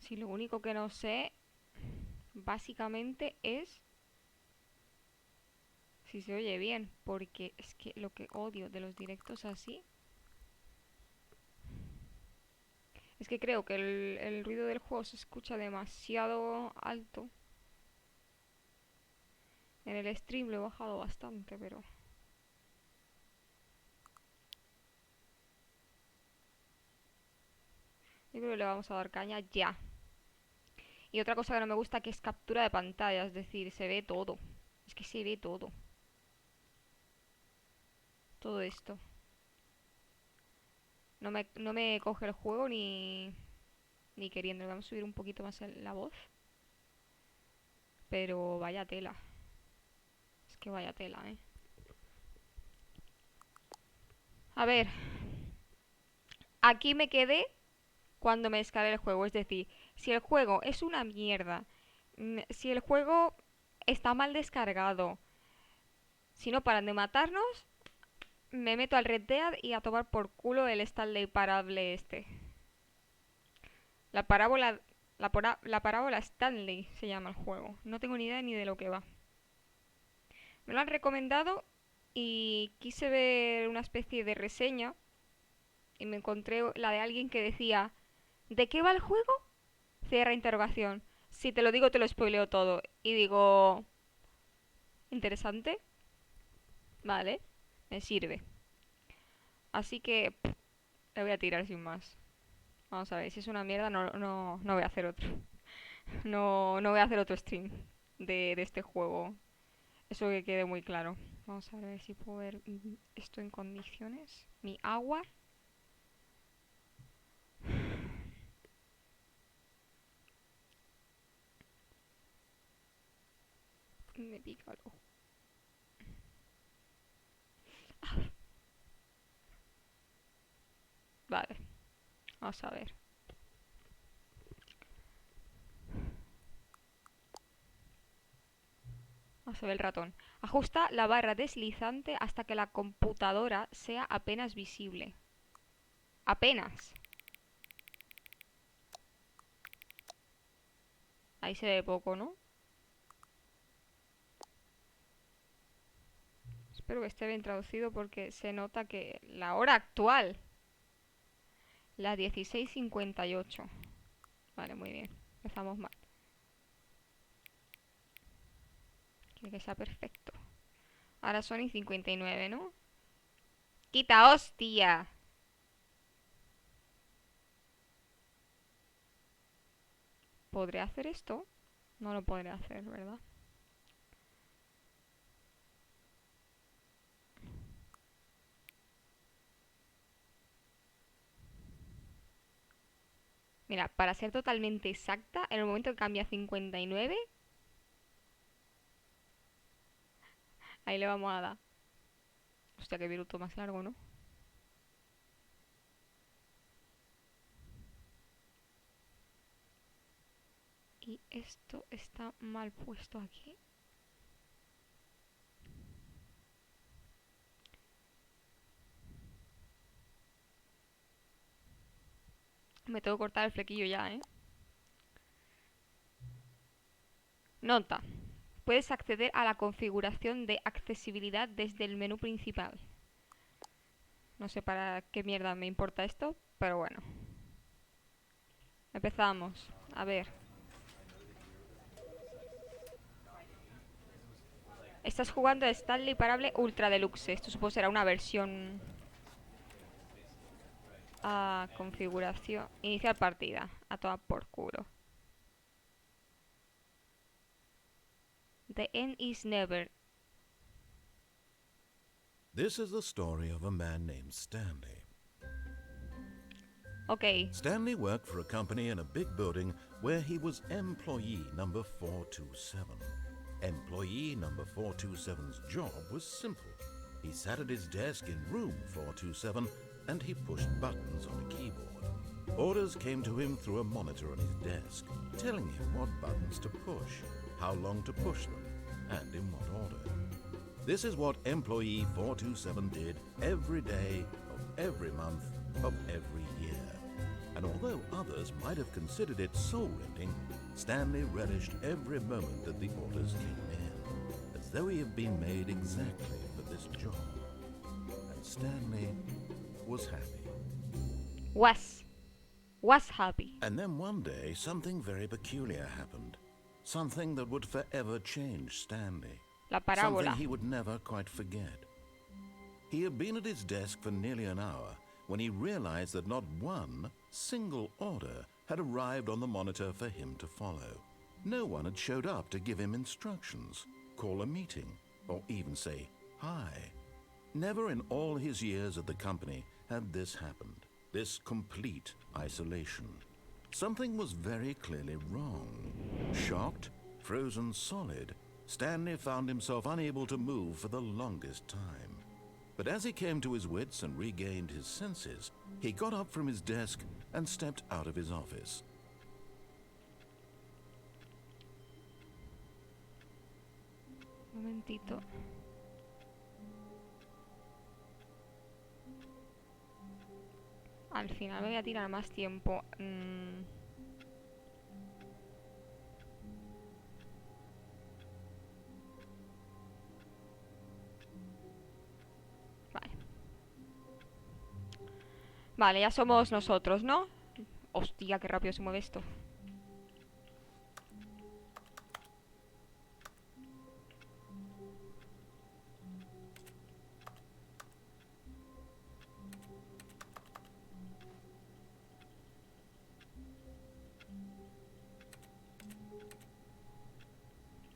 Si lo único que no sé, básicamente, es si se oye bien. Porque es que lo que odio de los directos así es que creo que el ruido del juego se escucha demasiado alto. En el stream lo he bajado bastante, pero... yo creo que le vamos a dar caña ya. Y otra cosa que no me gusta que es captura de pantalla, es decir, se ve todo. Es que se ve todo. Todo esto. No me coge el juego ni queriendo. Le vamos a subir un poquito más la voz. Pero vaya tela. Es que vaya tela, ¿eh? A ver. Aquí me quedé cuando me descargué el juego. Es decir, si el juego es una mierda, si el juego está mal descargado, si no paran de matarnos, me meto al Red Dead y a tomar por culo el Stanley Parable este. La parábola... La parábola Stanley se llama el juego. No tengo ni idea ni de lo que va. Me lo han recomendado y quise ver una especie de reseña y me encontré la de alguien que decía ¿de qué va el juego? Cierra interrogación. Si te lo digo te lo spoileo todo. Y digo... interesante. Vale. Me sirve. Así que... le voy a tirar sin más. Vamos a ver, si es una mierda no voy a hacer otro. No voy a hacer otro stream de este juego. Eso que quede muy claro. Vamos a ver si puedo ver esto en condiciones. Mi agua. Me pica el ojo. Vale, vamos a ver. Vamos a ver el ratón. Ajusta la barra deslizante hasta que la computadora sea apenas visible. Apenas. Ahí se ve poco, ¿no? Espero que esté bien traducido porque se nota que la hora actual, la 16:58. Vale, muy bien. Empezamos mal. Quiere que sea perfecto. Ahora son y 59, ¿no? ¡Quita, hostia! ¿Podré hacer esto? No lo podré hacer, ¿verdad? Mira, para ser totalmente exacta, en el momento que cambia a 59, ahí le vamos a dar. Hostia, qué minuto más largo, ¿no? Y esto está mal puesto aquí. Me tengo que cortar el flequillo ya, ¿eh? Nota. Puedes acceder a la configuración de accesibilidad desde el menú principal. No sé para qué mierda me importa esto, pero bueno. Empezamos. A ver. Estás jugando a Stanley Parable Ultra Deluxe. Esto supongo será una versión... configuración. Iniciar partida. A toda por culo. The end is never. This is the story of a man named Stanley. Ok. Stanley worked for a company in a big building where he was employee number 427. Employee number 427's job was simple. He sat at his desk in room 427 and he pushed buttons on a keyboard. Orders came to him through a monitor on his desk, telling him what buttons to push, how long to push them, and in what order. This is what employee 427 did every day of every month of every year. And although although others might have considered it soul-rending, Stanley relished every moment that the orders came in, as though he had been made exactly for this job. And Stanley was happy. Was happy. And then one day, something very peculiar happened. Something that would forever change Stanley. La parábola. Something he would never quite forget. He had been at his desk for nearly an hour when he realized that not one single order had arrived on the monitor for him to follow. No one had showed up to give him instructions, call a meeting, or even say hi. Never in all his years at the company had this happened, this complete isolation. Something was very clearly wrong. Shocked, frozen solid, Stanley found himself unable to move for the longest time. But as he came to his wits and regained his senses, he got up from his desk and stepped out of his office. Un momentito. Al final me voy a tirar más tiempo. Vale. Vale, ya somos nosotros, ¿no? Hostia, qué rápido se mueve esto.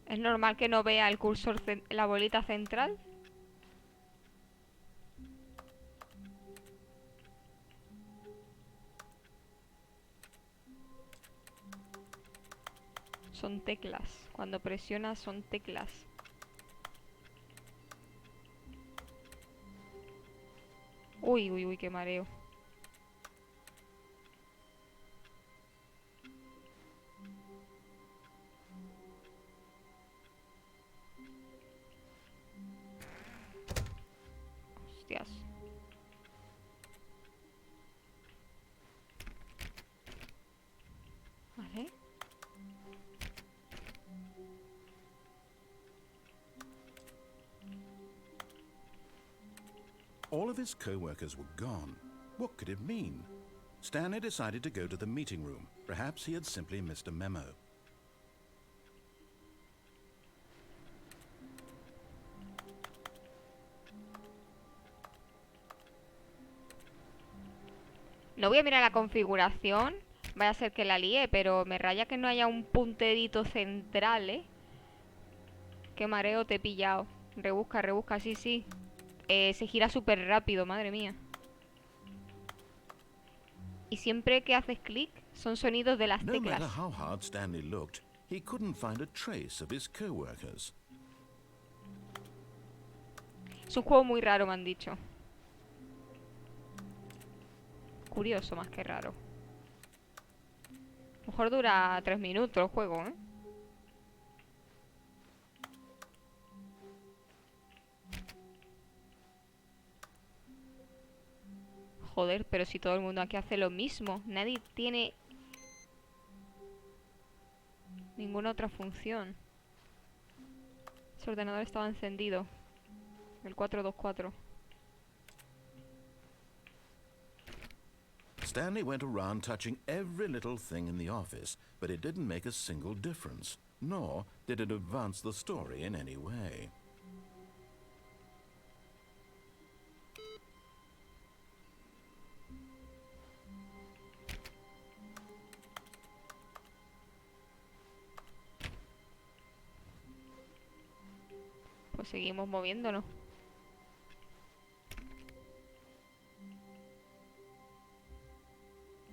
¿Es normal que no vea el cursor, la bolita central? Son teclas. Cuando presionas son teclas. Uy, uy, uy, qué mareo. Hostias. Vale. All of his co-workers were gone. What could it mean? Stanley decided to go to the meeting room. Perhaps he had simply missed a memo. No voy a mirar la configuración. Vaya a ser que la líe, pero me raya que no haya un punterito central, ¿eh? Qué mareo, te he pillado. Rebusca, rebusca, sí, sí. Se gira súper rápido, madre mía. Y siempre que haces clic, son sonidos de las No teclas. matter how hard Stanley looked, he couldn't find a trace of his co-workers. Es un juego muy raro, me han dicho. Curioso más que raro. A lo mejor dura 3 minutos el juego, ¿eh? Joder, pero si todo el mundo aquí hace lo mismo. Nadie tiene ninguna otra función. Ese ordenador estaba encendido. El 424. Stanley went around touching every little thing in the office, but it didn't make a single difference, nor did it advance the story in any way. Pues seguimos moviéndonos.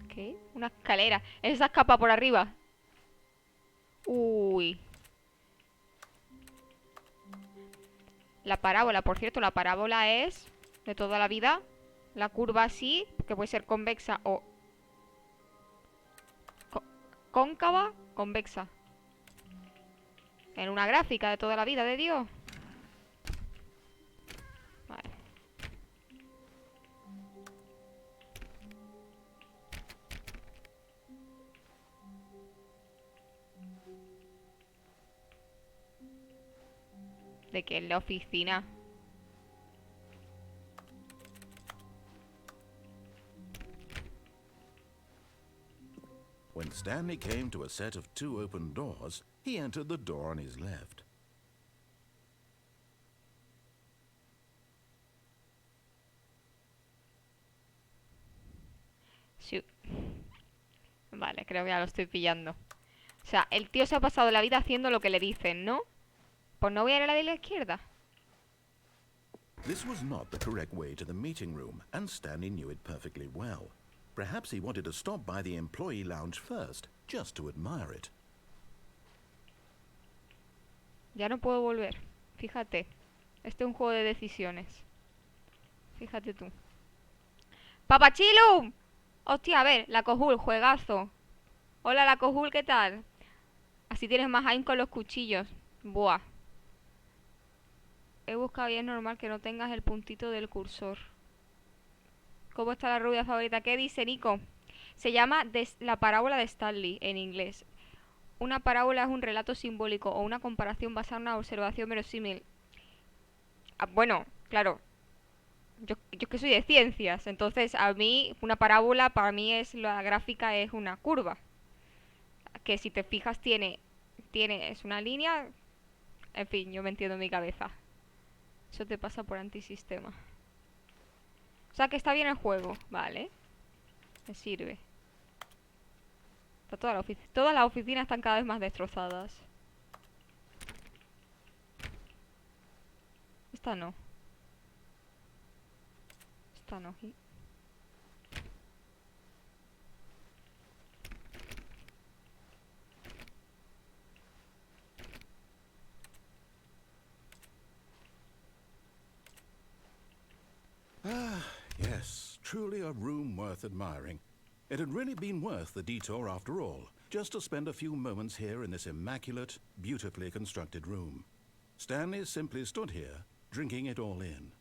¿Qué? Una escalera. Esa escapa por arriba. Uy. La parábola, por cierto, la parábola es de toda la vida. La curva así, que puede ser convexa o cóncava, convexa. En una gráfica de toda la vida de Dios. Vale. ¿De qué es la oficina? When Stanley came to a set of 2 open doors, he entered the door on his left. Sí. Vale, creo que ya lo estoy pillando. O sea, el tío se ha pasado la vida haciendo lo que le dicen, ¿no? Pues no voy a ir a la de la izquierda. This was not the correct way to the meeting room, and Stanley knew it perfectly well. Perhaps he wanted to stop by the employee lounge first, just to admire it. Ya no puedo volver. Fíjate. Este es un juego de decisiones. Fíjate tú. ¡Papachilum! Hostia, a ver, la Cojul, juegazo. Hola, la Cojul, ¿qué tal? Así tienes más aim con los cuchillos. Buah. He buscado y es normal que no tengas el puntito del cursor. ¿Cómo está la rubia favorita? ¿Qué dice Nico? Se llama la parábola de Stanley en inglés. Una parábola es un relato simbólico o una comparación basada en una observación verosímil. Ah, bueno, claro. Yo que soy de ciencias, entonces a mí una parábola para mí es la gráfica es una curva. Que si te fijas es una línea. En fin, yo me entiendo en mi cabeza. Eso te pasa por antisistema. O sea que está bien el juego, vale. Me sirve. Está todas las oficinas están cada vez más destrozadas. Esta no. Esta no. Ah, yes, truly a room worth admiring. It had really been worth the detour after all, just to spend a few moments here in this immaculate, beautifully constructed room. Stanley simply stood here, drinking it all in.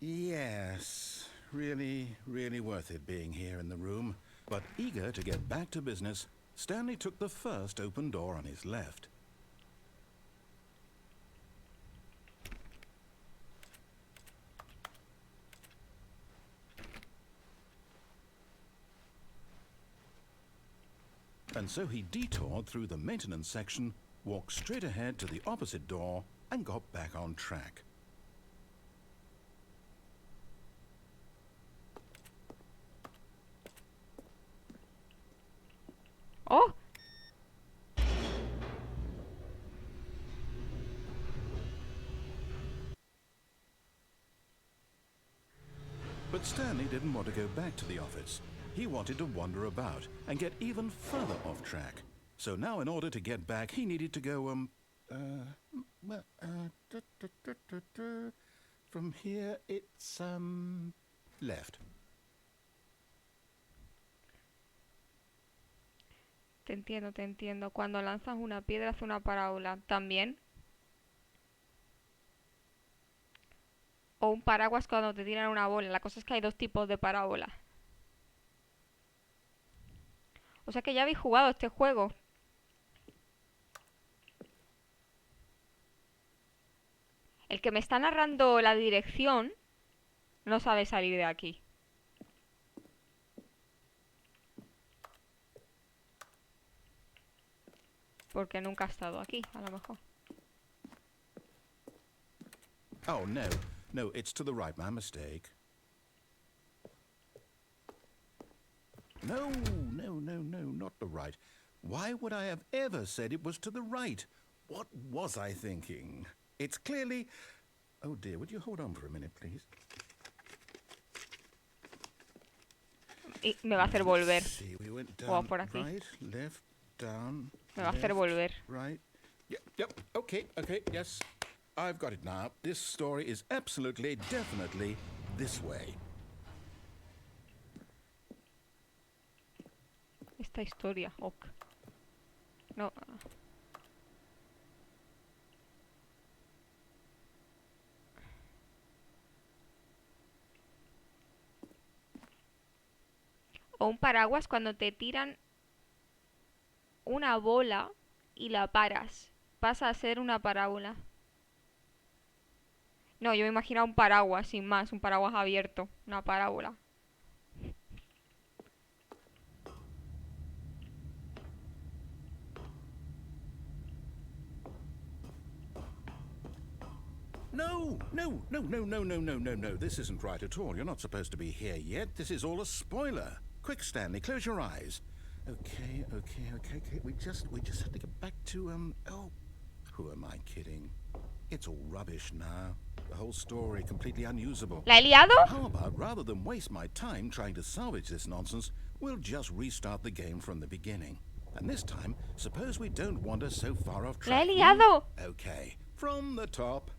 Yes, really, really worth it being here in the room. But eager to get back to business, Stanley took the first open door on his left. And so he detoured through the maintenance section, walked straight ahead to the opposite door, and got back on track. ¡Oh! But Stanley didn't want to go back to the office. He wanted to wander about and get even further off track. So now in order to get back, he needed to go, from here it's, left. Te entiendo, te entiendo. Cuando lanzas una piedra hace una parábola. ¿También? O un paraguas cuando te tiran una bola. La cosa es que hay dos tipos de parábola. O sea que ya habéis jugado este juego. El que me está narrando la dirección no sabe salir de aquí. Porque nunca ha estado aquí, a lo mejor. Oh, no. No, it's to the right. My mistake. No, not the right. Why would I have ever said it was to the right? What was I thinking? It's clearly... Oh, dear, would you hold on for a minute, please? Y me va a hacer volver. See, we went O down, por aquí. right, left, down, Me va a hacer left, volver. right. Yep, okay, yes. I've got it now. This story is absolutely, definitely this way. Esta historia, ok. No. O un paraguas cuando te tiran una bola y la paras. Pasa a ser una parábola. No, yo me imagino un paraguas, sin más, un paraguas abierto, una parábola. No, no, no, no, no, no, no, no, no. This isn't right at all. You're not supposed to be here yet. This is all a spoiler. Quick, Stanley, close your eyes. Okay. We just have to get back to, oh, who am I kidding? It's all rubbish now. The whole story completely unusable. ¿La he liado? How about, rather than waste my time trying to salvage this nonsense, we'll just restart the game from the beginning. And this time, suppose we don't wander so far off ¿La track. he liado? Okay, from the top.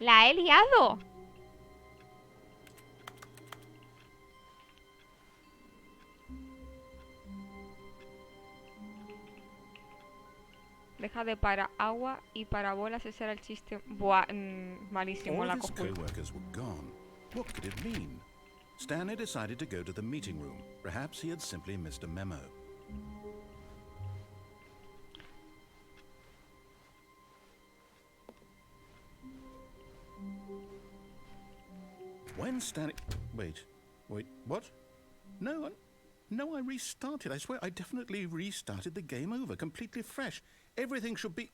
¡La he liado! Deja de para agua y parabolas, ese era el chiste. Buah, malísimo All la of his cojula. co-workers were gone. What could it mean? Stanley decided to go to the meeting room. Perhaps he had simply missed a memo. When Stanley... Wait, what? No, I restarted. I swear, I definitely restarted the game over, completely fresh. Everything should be...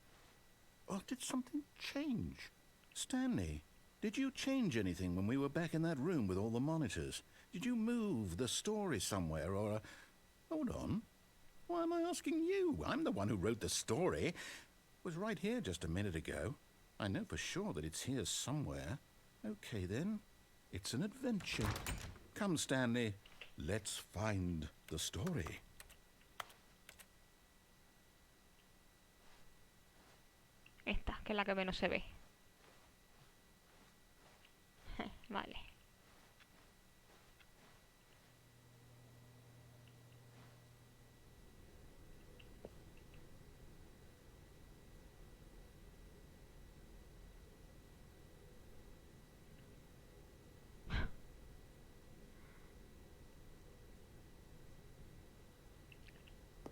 Oh, did something change? Stanley, did you change anything when we were back in that room with all the monitors? Did you move the story somewhere, or... Hold on. Why am I asking you? I'm the one who wrote the story. It was right here just a minute ago. I know for sure that it's here somewhere. Okay, then. It's an adventure. Come, Stanley. Let's find the story. Esta, que es la que menos se ve. Vale.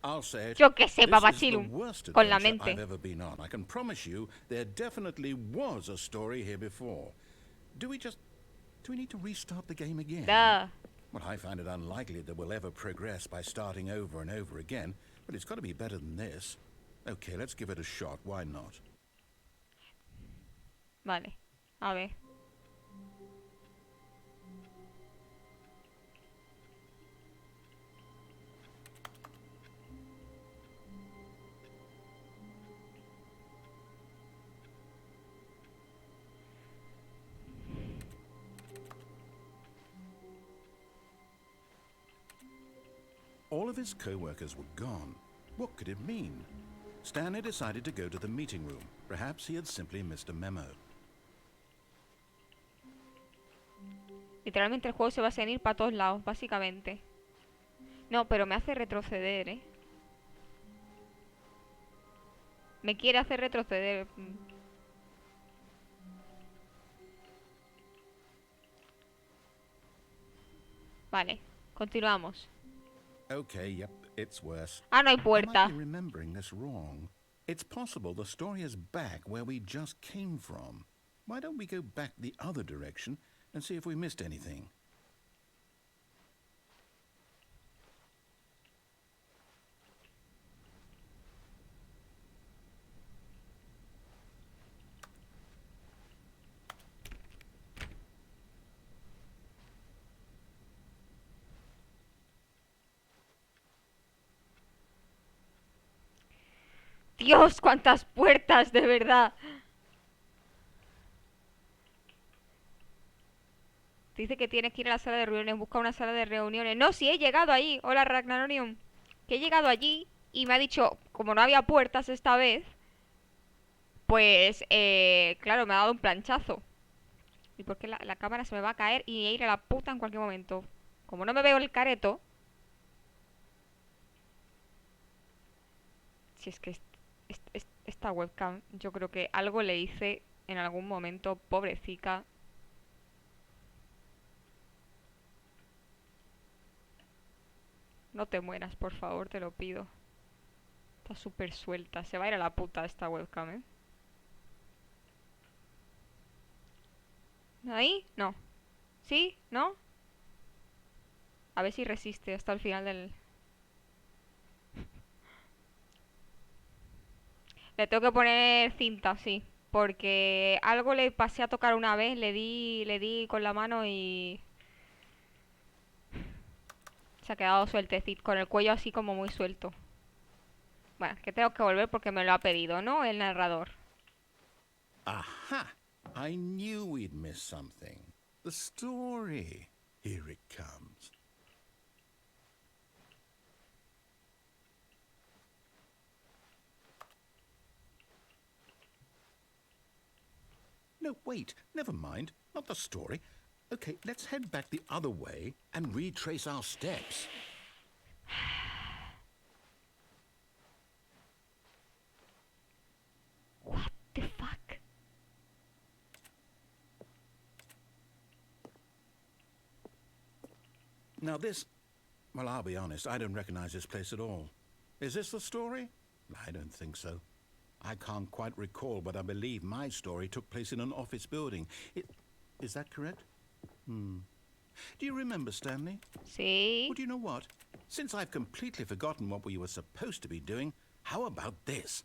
I'll say it. Yo qué sé, This is the papachilum. worst Con la adventure mente. I've ever been on. I can promise you there definitely was a story here before. Do we need to restart the game again? Duh. Well, I find it unlikely that we'll ever progress by starting over and over again, but it's got to be better than this. Okay, let's give it a shot. Why not? Vale. A ver. All of his co-workers were gone. What could it mean? Stanley decided to go to the meeting room. Perhaps he had simply missed a memo. Literalmente el juego se va a seguir para todos lados, básicamente. No, pero me hace retroceder, ¿eh? Me quiere hacer retroceder. Vale, continuamos. Okay, yep, it's worse. Ah, no hay I puerta. might be remembering this wrong. It's possible the story is back where we just came from. Why don't we go back the other direction and see if we missed anything? Dios, cuántas puertas, de verdad. Dice que tienes que ir a la sala de reuniones. Busca una sala de reuniones. No, sí, he llegado allí. Hola, Ragnaronium. Que he llegado allí y me ha dicho, como no había puertas esta vez, pues, claro, me ha dado un planchazo. ¿Y por qué la cámara se me va a caer y ir a la puta en cualquier momento? Como no me veo el careto. Si es que esta webcam, yo creo que algo le hice en algún momento, pobrecita. No te mueras, por favor, te lo pido. Está súper suelta. Se va a ir a la puta esta webcam, ¿eh? ¿Ahí? No. ¿Sí? ¿No? A ver si resiste hasta el final del... Le tengo que poner cinta, sí. Porque algo le pasé a tocar una vez, le di con la mano y... Se ha quedado sueltecito, con el cuello así como muy suelto. Bueno, que tengo que volver porque me lo ha pedido, ¿no? El narrador. Aha! I knew we'd miss something. The story. Here it comes. No, wait. Never mind. Not the story. Okay, let's head back the other way and retrace our steps. What the fuck? Now this... Well, I'll be honest, I don't recognize this place at all. Is this the story? I don't think so. I can't quite recall, but I believe my story took place in an office building. Is that correct? Do you remember, Stanley? Sí. Well, do you know what? Since I've completely forgotten what we were supposed to be doing, how about this?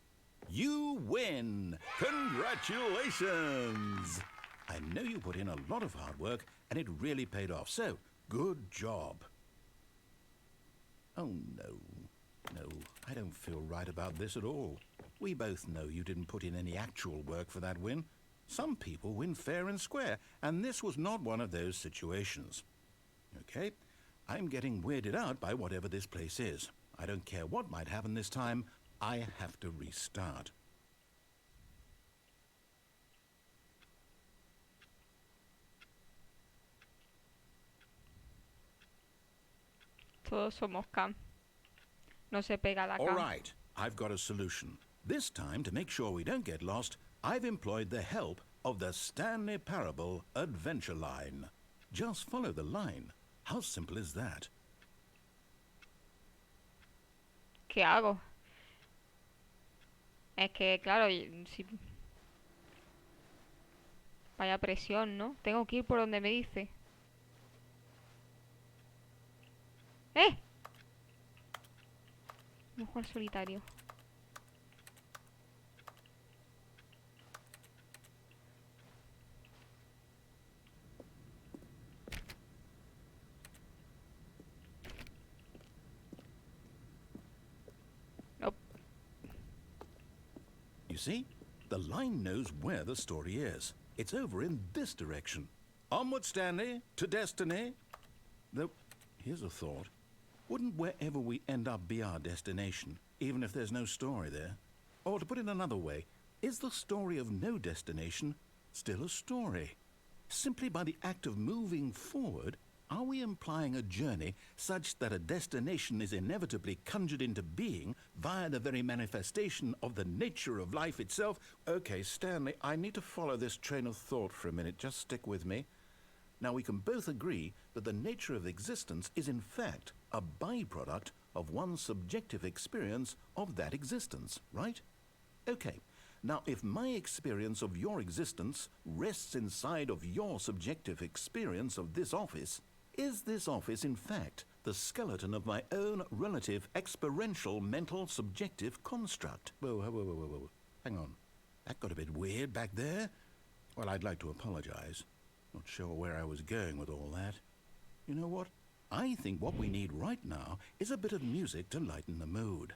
You win! Congratulations! I know you put in a lot of hard work, and it really paid off, so good job. Oh, no. No, I don't feel right about this at all. We both know you didn't put in any actual work for that win. Some people win fair and square, and this was not one of those situations. Okay, I'm getting weirded out by whatever this place is. I don't care what might happen this time. I have to restart. Todos somos cam. No se pega la All cam. right, I've got a solution. This time, to make sure we don't get lost, I've employed the help of the Stanley Parable adventure line. Just follow the line. How simple is that? ¿Qué hago? Es que, claro, si... Vaya presión, ¿no? Tengo que ir por donde me dice. ¡Eh! Vamos a jugar solitario. Nope. You see? The line knows where the story is. It's over in this direction. Onward, Stanley, to destiny. Though, here's a thought. Wouldn't wherever we end up be our destination, even if there's no story there? Or to put it another way, is the story of no destination still a story? Simply by the act of moving forward, are we implying a journey such that a destination is inevitably conjured into being via the very manifestation of the nature of life itself? Okay, Stanley, I need to follow this train of thought for a minute. Just stick with me. Now, we can both agree that the nature of existence is in fact a byproduct of one's subjective experience of that existence, right? Okay. Now, if my experience of your existence rests inside of your subjective experience of this office, is this office, in fact, the skeleton of my own relative experiential mental subjective construct? Whoa, whoa, whoa, whoa, whoa. Hang on. That got a bit weird back there. Well, I'd like to apologize. Not sure where I was going with all that. You know what? I think what we need right now is a bit of music to lighten the mood.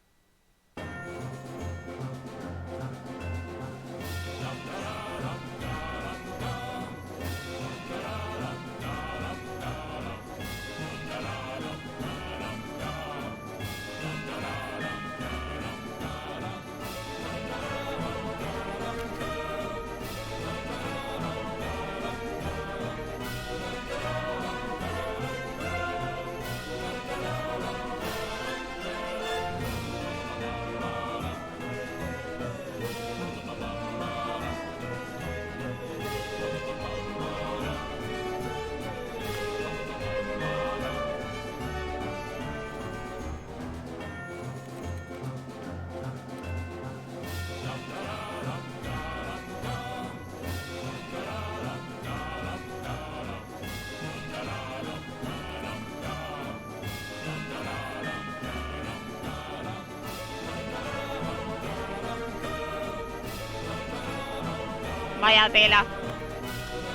Vaya tela.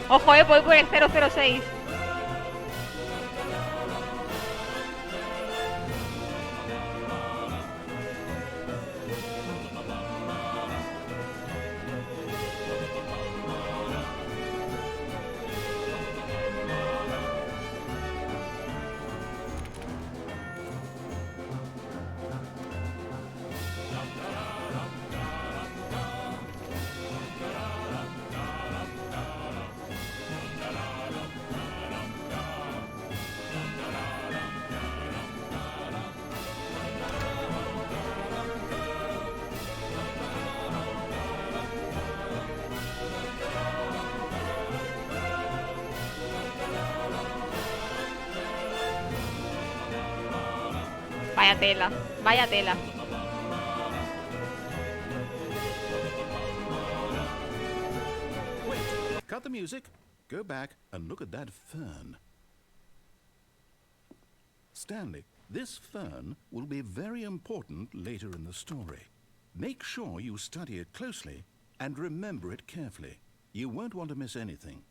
Ojo, voy por el 006. Vaya tela, vaya tela. Wait, cut the music. Go back and look at that fern. Stanley, this fern will be very important later in the story. Make sure you study it closely and remember it carefully. You won't want to miss anything.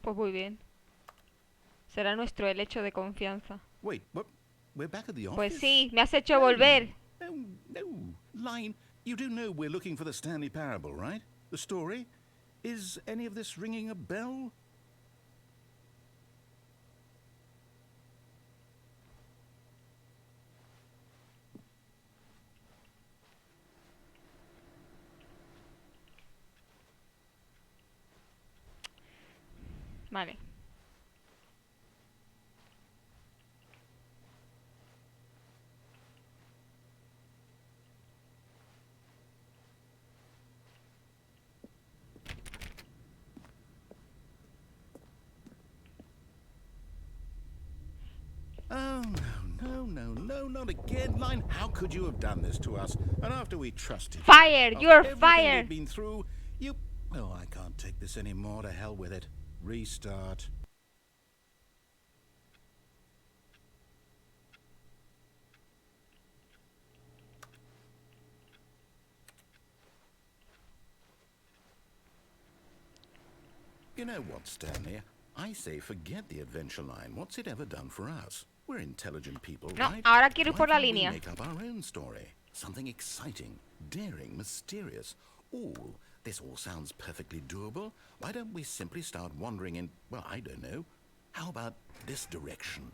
Pues muy bien. Será nuestro helecho de confianza. Wait, what? We're back at the office? Pues sí, me has hecho volver. No. Line, you do know we're looking for the Stanley Parable, right? The story? Is any of this ringing a bell? Vale. Oh, no, not again, Line. How could you have done this to us? And after we trusted you, Fired! after You're everything fired! we've been through, you... Oh, I can't take this anymore. To hell with it. Restart. You know what, Stanley? I say forget the adventure line. What's it ever done for us? We're intelligent people, No, right? ahora quiero ir Why por la can't we línea. make up our own story? Something exciting, daring, mysterious. Ooh, this all sounds perfectly doable. Why don't we simply start wandering in, well, I don't know. How about this direction?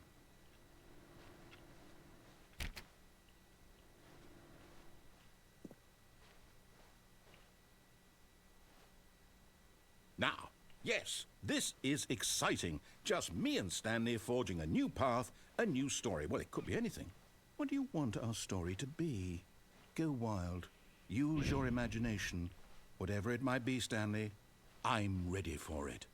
Now, yes, this is exciting. Just me and Stanley forging a new path, a new story. Well, it could be anything. What do you want our story to be? Go wild. Use your imagination. Whatever it might be, Stanley, I'm ready for it.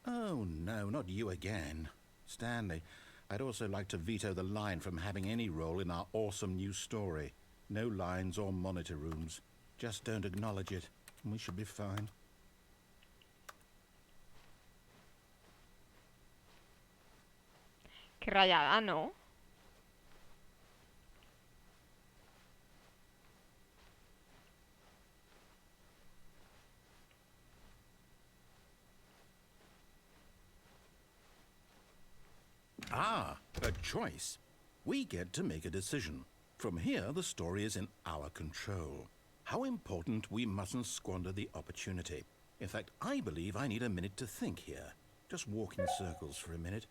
Oh, no, not you again. Stanley, I'd also like to veto the line from having any role in our awesome new story. No lines or monitor rooms. Just don't acknowledge it, and we should be fine. Qué rayada, ¿no? Ah, a choice. We get to make a decision. From here, the story is in our control. How important we mustn't squander the opportunity. In fact, I believe I need a minute to think here. Just walk in circles for a minute.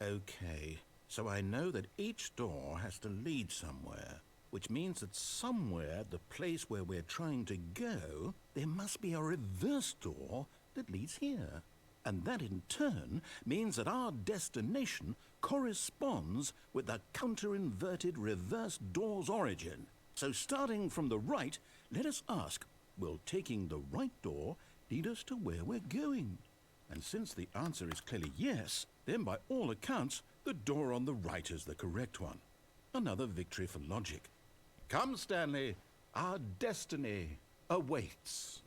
Okay, so I know that each door has to lead somewhere, which means that somewhere, the place where we're trying to go, there must be a reverse door that leads here. And that in turn means that our destination corresponds with the counter-inverted reverse door's origin. So starting from the right, let us ask, will taking the right door lead us to where we're going? And since the answer is clearly yes, then by all accounts, the door on the right is the correct one. Another victory for logic. Come, Stanley, our destiny. awaits.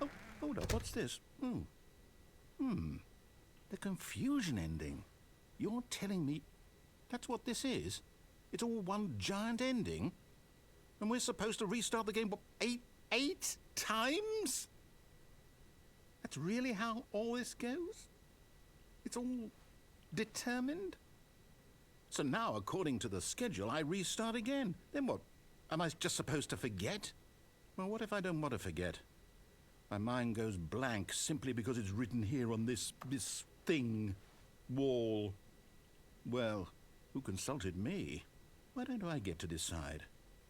Oh, hold up, what's this? The confusion ending. You're telling me that's what this is? It's all one giant ending? And we're supposed to restart the game, what, eight times? That's really how all this goes? It's all determined? So now, according to the schedule, I restart again. Then what? Am I just supposed to forget? Well, what if I don't want to forget? My mind goes blank simply because it's written here on this thing, wall. Well, who consulted me? Why don't I get to decide?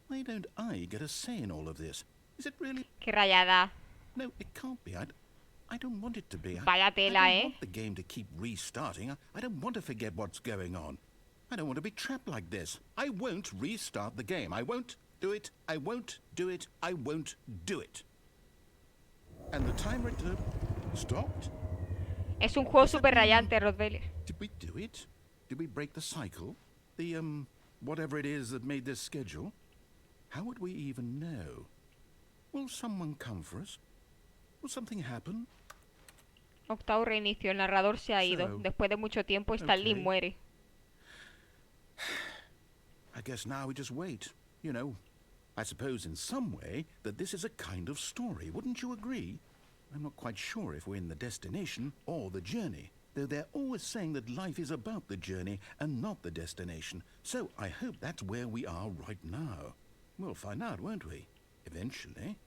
Why don't I get a say in all of this? Is it really? Qué rayada. No, it can't be. I don't want it to be. Vaya I tela, don't want the game to keep restarting. I don't want to forget what's going on. I don't want to be trapped like this. I won't restart the game. I won't do it. I won't do it. I won't do it. And the timer stopped? Es un juego súper rayante, Rottweiler. Did we do it? Did we break the cycle? The, whatever it is that made this schedule? How would we even know? Will someone come for us? Will something happen? Octavo reinicio. El narrador se ha ido. Después de mucho tiempo, Stanley muere. I guess now we just wait. You know, I suppose in some way that this is a kind of story. Wouldn't you agree? I'm not quite sure if we're in the destination or the journey, though they're always saying that life is about the journey and not the destination. So I hope that's where we are right now. We'll find out, won't we? Eventually.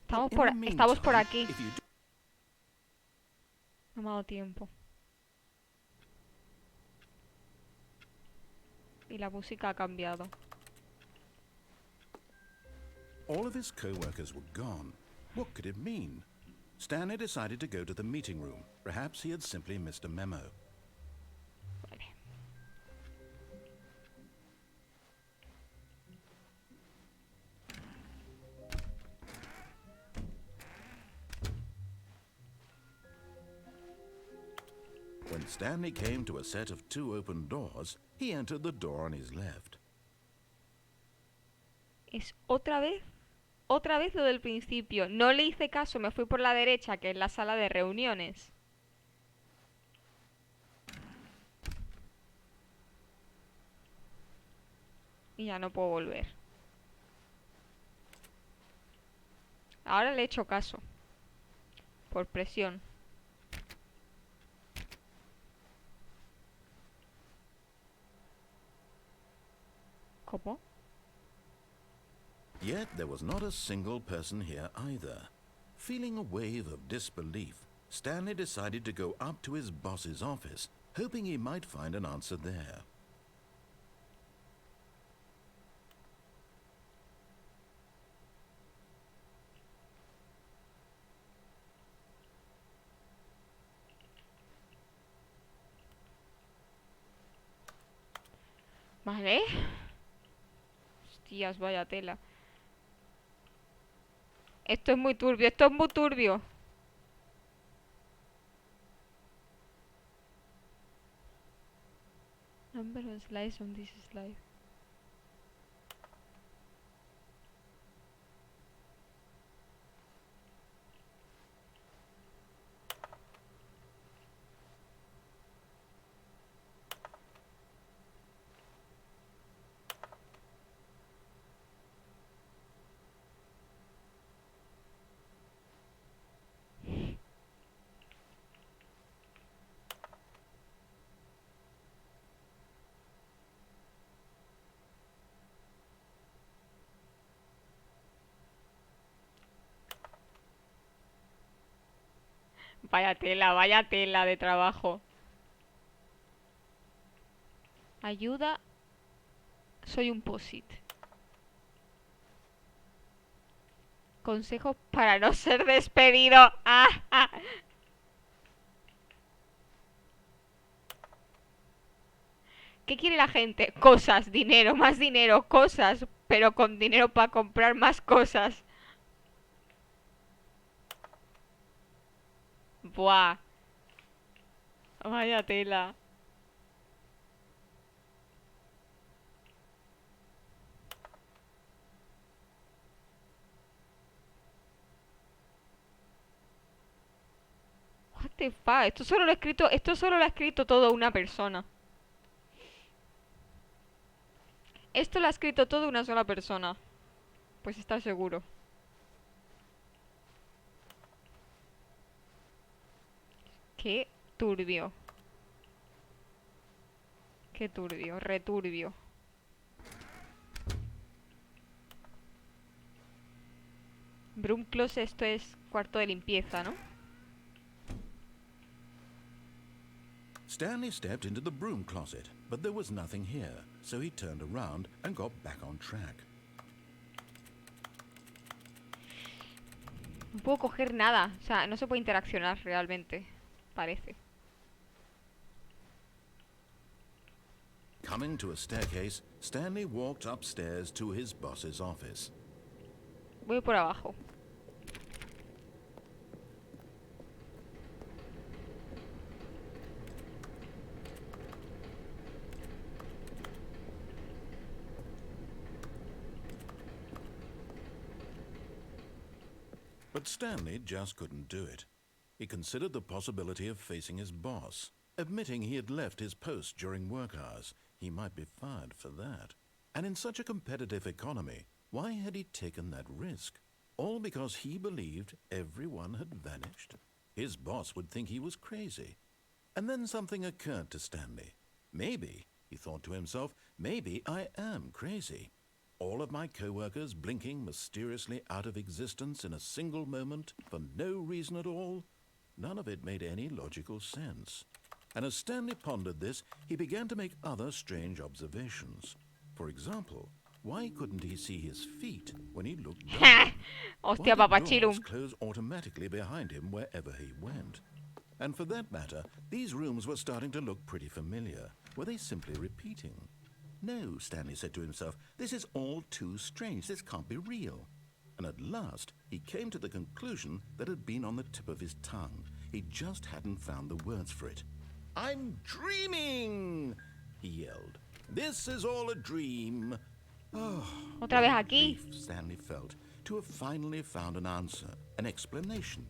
Estamos por aquí. No me ha dado tiempo. Y la música ha cambiado. All of his co-workers were gone. What could it mean? Stanley decided to go to the meeting room. Perhaps he had simply missed a memo. Vale. When Stanley came to a set of 2 open doors, he entered the door on his left. Es otra vez lo del principio. No le hice caso, me fui por la derecha, que es la sala de reuniones. Y ya no puedo volver. Ahora le he hecho caso. Por presión. ¿Cómo? Yet there was not a single person here either. Feeling a wave of disbelief, Stanley decided to go up to his boss's office, hoping he might find an answer there. Vale. Hostias, vaya tela. Esto es muy turbio, esto es muy turbio. Number of slides on this slide. Vaya tela de trabajo. Ayuda. Soy un posit. Consejos para no ser despedido. ¡Ah! ¡Ah! ¿Qué quiere la gente? Cosas, dinero, más dinero, cosas. Pero con dinero para comprar más cosas. Buah. Vaya tela. What the fuck. Esto solo lo ha escrito todo una persona. Esto lo ha escrito todo una sola persona. Pues está seguro. Qué turbio. Qué turbio, returbio. Broom closet, esto es cuarto de limpieza, ¿no? Stanley stepped into the broom closet, but there was nothing here, so he turned around and got back on track. No puedo coger nada. O sea, no se puede interaccionar realmente. Parece. Coming to a staircase, Stanley walked upstairs to his boss's office. Voy por abajo. But Stanley just couldn't do it. He considered the possibility of facing his boss. Admitting he had left his post during work hours, he might be fired for that. And in such a competitive economy, why had he taken that risk? All because he believed everyone had vanished? His boss would think he was crazy. And then something occurred to Stanley. Maybe, he thought to himself, maybe I am crazy. All of my co-workers blinking mysteriously out of existence in a single moment for no reason at all? None of it made any logical sense. And as Stanley pondered this, he began to make other strange observations. For example, why couldn't he see his feet when he looked down? Hostia, Why did doors papachilum. close automatically behind him wherever he went? And for that matter, these rooms were starting to look pretty familiar. Were they simply repeating? No, Stanley said to himself, this is all too strange. This can't be real. And at last, he came to the conclusion that had been on the tip of his tongue. He just hadn't found the words for it. I'm dreaming, he yelled. This is all a dream. Oh, Otra vez what aquí. relief Stanley felt to have finally found an answer, an explanation.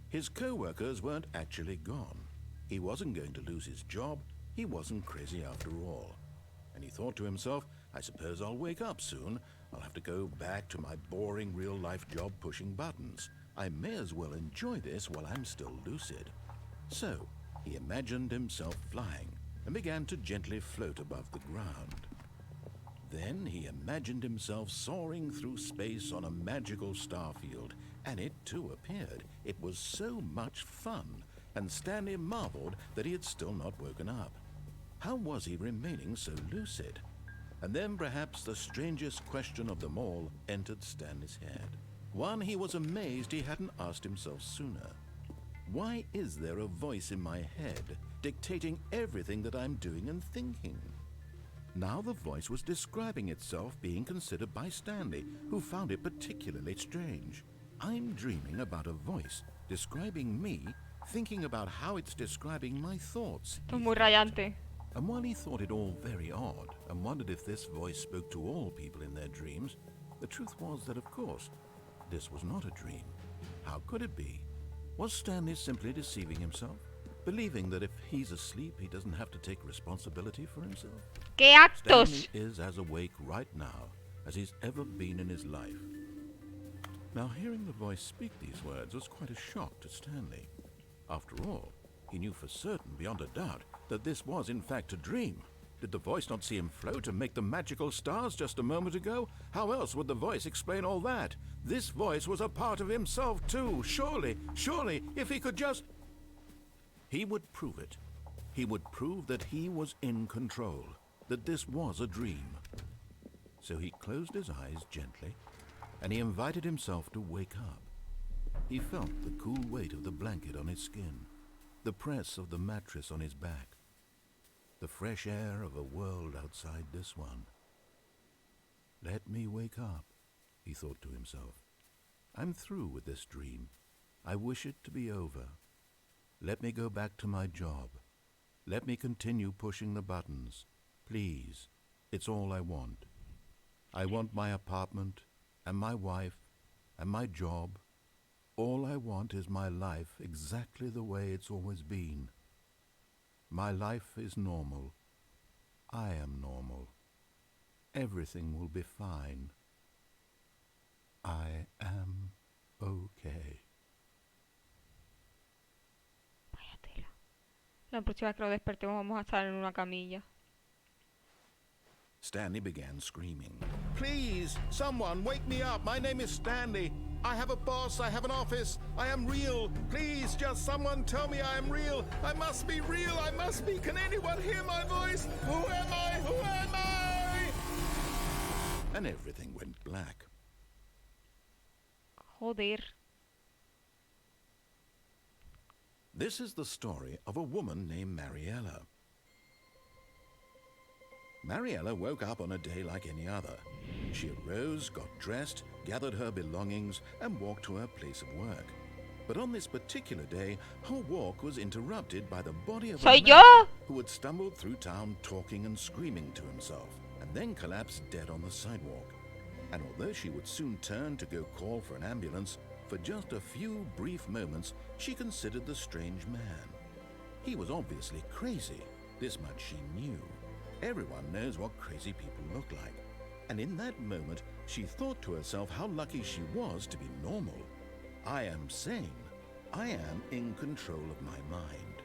His co-workers weren't actually gone. He wasn't going to lose his job. He wasn't crazy after all. And he thought to himself, I suppose I'll wake up soon. I'll have to go back to my boring real-life job pushing buttons. I may as well enjoy this while I'm still lucid. So, he imagined himself flying and began to gently float above the ground. Then he imagined himself soaring through space on a magical starfield, and it too appeared. It was so much fun, and Stanley marveled that he had still not woken up. How was he remaining so lucid? And then perhaps the strangest question of them all entered Stanley's head. One he was amazed he hadn't asked himself sooner. Why is there a voice in my head dictating everything that I'm doing and thinking? Now the voice was describing itself being considered by Stanley, who found it particularly strange. I'm dreaming about a voice describing me, thinking about how it's describing my thoughts. Esto es muy rayante. And while he thought it all very odd and wondered if this voice spoke to all people in their dreams, the truth was that, of course, this was not a dream. How could it be? Was Stanley simply deceiving himself, believing that if he's asleep, he doesn't have to take responsibility for himself? ¡Qué actos! Stanley is as awake right now as he's ever been in his life. Now, hearing the voice speak these words was quite a shock to Stanley. After all, he knew for certain, beyond a doubt, that this was in fact a dream. Did the voice not see him float and make the magical stars just a moment ago? How else would the voice explain all that? This voice was a part of himself too. Surely, if he could just... He would prove it. He would prove that he was in control, that this was a dream. So he closed his eyes gently, and he invited himself to wake up. He felt the cool weight of the blanket on his skin, the press of the mattress on his back, the fresh air of a world outside this one. Let me wake up, he thought to himself. I'm through with this dream. I wish it to be over. Let me go back to my job. Let me continue pushing the buttons. Please. It's all I want. I want my apartment, and my wife, and my job. All I want is my life exactly the way it's always been. My life is normal. I am normal. Everything will be fine. I am okay. Vaya tela. La próxima vez que lo despertemos vamos a estar en una camilla. Stanley began screaming. Please, someone, wake me up. My name is Stanley. I have a boss. I have an office. I am real. Please, just someone tell me I am real. I must be real. I must be. Can anyone hear my voice? Who am I? Who am I? And everything went black. Joder. This is the story of a woman named Mariella. Mariella woke up on a day like any other. She arose, got dressed, gathered her belongings, and walked to her place of work. But on this particular day, her walk was interrupted by the body of a ¿Soy man yo? who had stumbled through town talking and screaming to himself, and then collapsed dead on the sidewalk. And although she would soon turn to go call for an ambulance, for just a few brief moments she considered the strange man. He was obviously crazy, this much she knew. Everyone knows what crazy people look like. And in that moment, she thought to herself how lucky she was to be normal. I am sane. I am in control of my mind.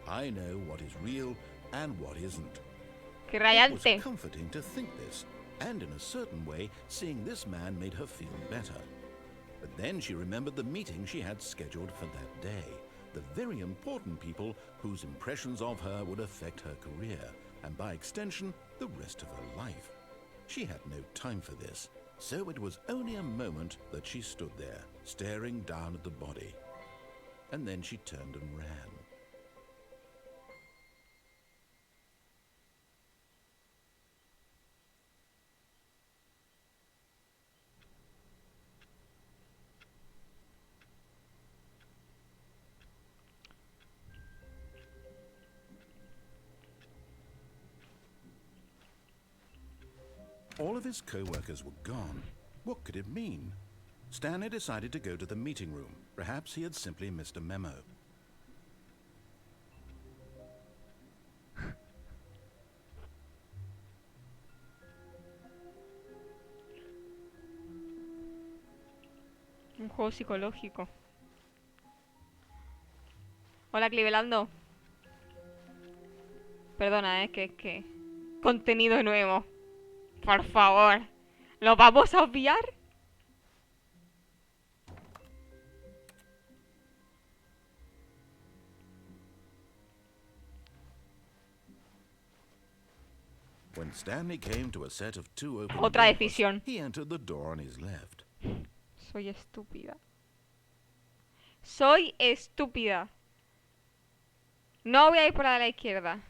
I know what is real and what isn't. Qué It was rayante. comforting to think this, and in a certain way, seeing this man made her feel better. But then she remembered the meeting she had scheduled for that day, the very important people whose impressions of her would affect her career, and by extension, the rest of her life. She had no time for this, so it was only a moment that she stood there, staring down at the body. And then she turned and ran. All of his co-workers were gone. What could it mean? Stanley decided to go to the meeting room. Perhaps he had simply missed a memo. Un juego psicológico. Hola, Clivelando. Perdona, que... Contenido nuevo. Por favor. ¿Lo vamos a obviar? When Stanley came to a set of two open Otra doors, decisión. he entered the door on his left. Soy estúpida. Soy estúpida. No voy a ir por la de la izquierda.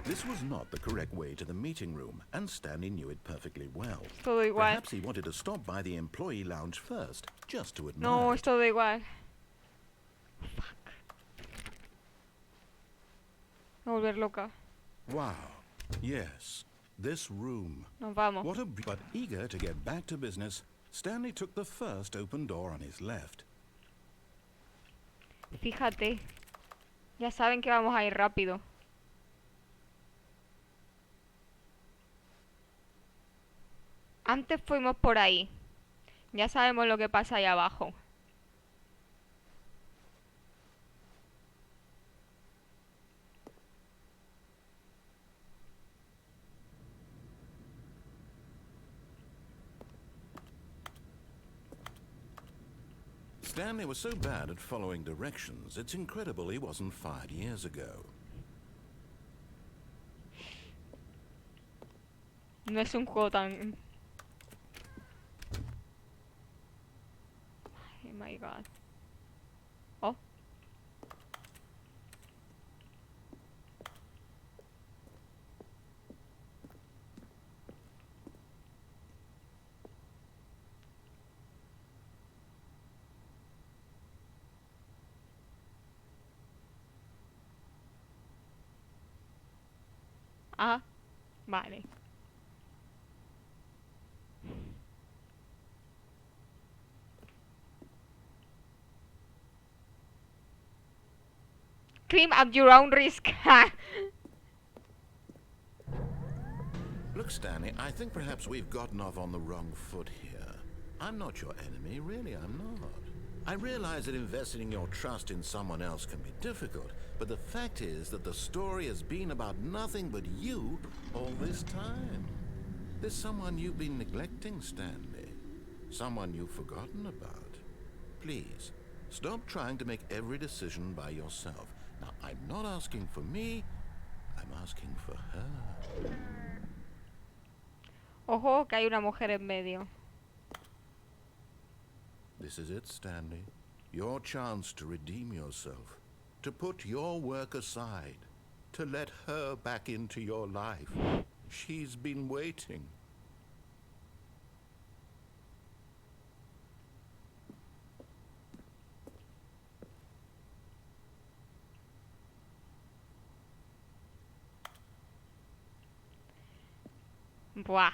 This was not the correct way to the meeting room, and Stanley knew it perfectly well. Todo igual. Perhaps he wanted to stop by the employee lounge first, just to admire No, it. es todo igual. Fuck. Me voy a volver loca. Wow. Yes, this room. Nos vamos. But eager to get back to business, Stanley took the first open door on his left. Fíjate. Ya saben que vamos a ir rápido. Antes fuimos por ahí. Ya sabemos lo que pasa ahí abajo. Stanley was so bad at following directions, it's incredible he wasn't fired years ago. No es un juego tan... Oh my god. Oh. Ah, vale. Climb at your own risk. Look, Stanley, I think perhaps we've gotten off on the wrong foot here. I'm not your enemy, really, I'm not. I realize that investing your trust in someone else can be difficult, but the fact is that the story has been about nothing but you all this time. There's someone you've been neglecting, Stanley. Someone you've forgotten about. Please, stop trying to make every decision by yourself. Now, I'm not asking for me, I'm asking for her. Ojo, que hay una mujer en medio. This is it, Stanley. Your chance to redeem yourself. To put your work aside. To let her back into your life. She's been waiting. Buah.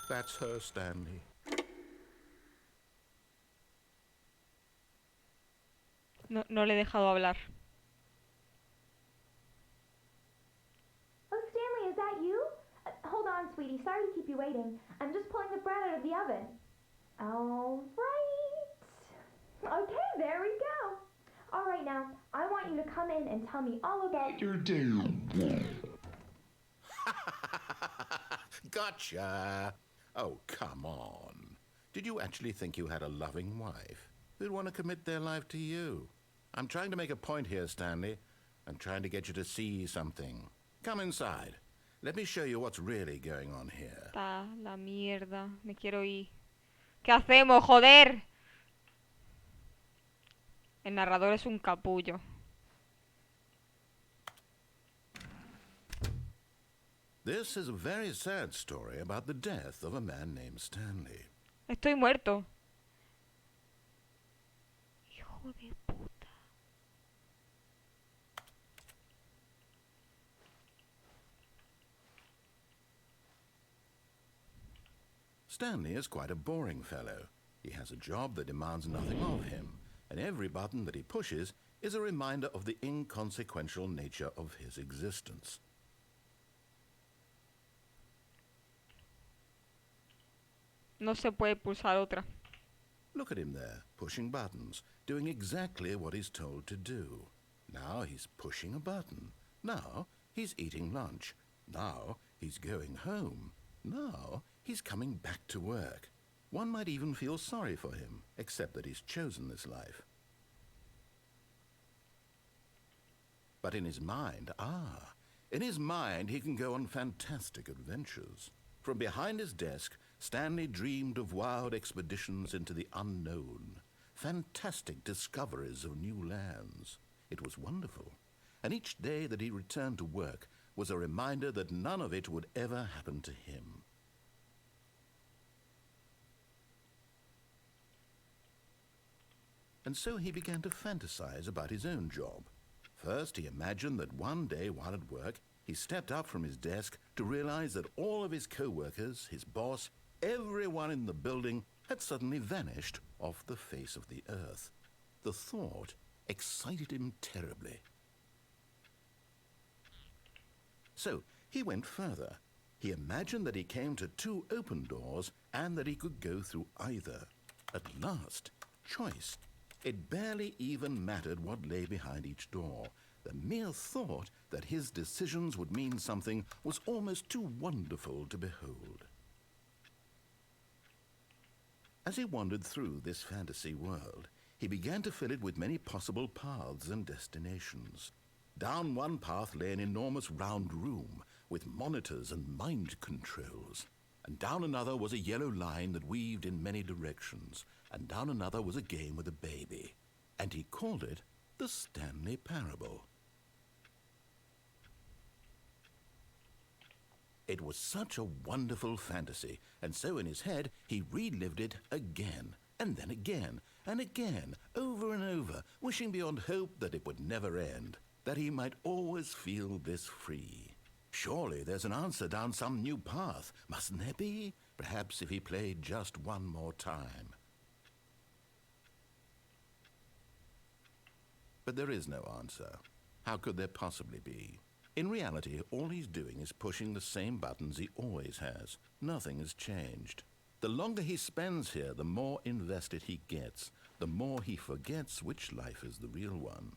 That's her, Stanley. No, no le he dejado hablar. Oh, Stanley, is that you? Hold on, sweetie. Sorry to keep you waiting. I'm just pulling the bread out of the oven. All right. Okay, there we go. All right, now, I want you to come in and tell me all about your day. Gotcha! Oh, come on. Did you actually think you had a loving wife who'd want to commit their life to you? I'm trying to make a point here, Stanley. I'm trying to get you to see something. Come inside. Let me show you what's really going on here. Está la mierda. Me quiero ir. ¿Qué hacemos, joder? El narrador es un capullo. This is a very sad story about the death of a man named Stanley. Estoy muerto. Hijo de puta. Stanley is quite a boring fellow. He has a job that demands nothing of him, and every button that he pushes is a reminder of the inconsequential nature of his existence. No se puede pulsar otra. Look at him there, pushing buttons, doing exactly what he's told to do. Now he's pushing a button. Now he's eating lunch. Now he's going home. Now he's coming back to work. One might even feel sorry for him, except that he's chosen this life. But in his mind, in his mind he can go on fantastic adventures. From behind his desk, Stanley dreamed of wild expeditions into the unknown, fantastic discoveries of new lands. It was wonderful, and each day that he returned to work was a reminder that none of it would ever happen to him. And so he began to fantasize about his own job. First, he imagined that one day while at work, he stepped up from his desk to realize that all of his co-workers, his boss, everyone in the building had suddenly vanished off the face of the earth. The thought excited him terribly. So he went further. He imagined that he came to two open doors and that he could go through either. At last, choice. It barely even mattered what lay behind each door. The mere thought that his decisions would mean something was almost too wonderful to behold. As he wandered through this fantasy world, he began to fill it with many possible paths and destinations. Down one path lay an enormous round room with monitors and mind controls. And down another was a yellow line that weaved in many directions. And down another was a game with a baby. And he called it the Stanley Parable. It was such a wonderful fantasy, and so in his head he relived it again, and then again, and again, over and over, wishing beyond hope that it would never end, that he might always feel this free. Surely there's an answer down some new path, mustn't there be? Perhaps if he played just one more time. But there is no answer. How could there possibly be? In reality, all he's doing is pushing the same buttons he always has. Nothing has changed. The longer he spends here, the more invested he gets, the more he forgets which life is the real one.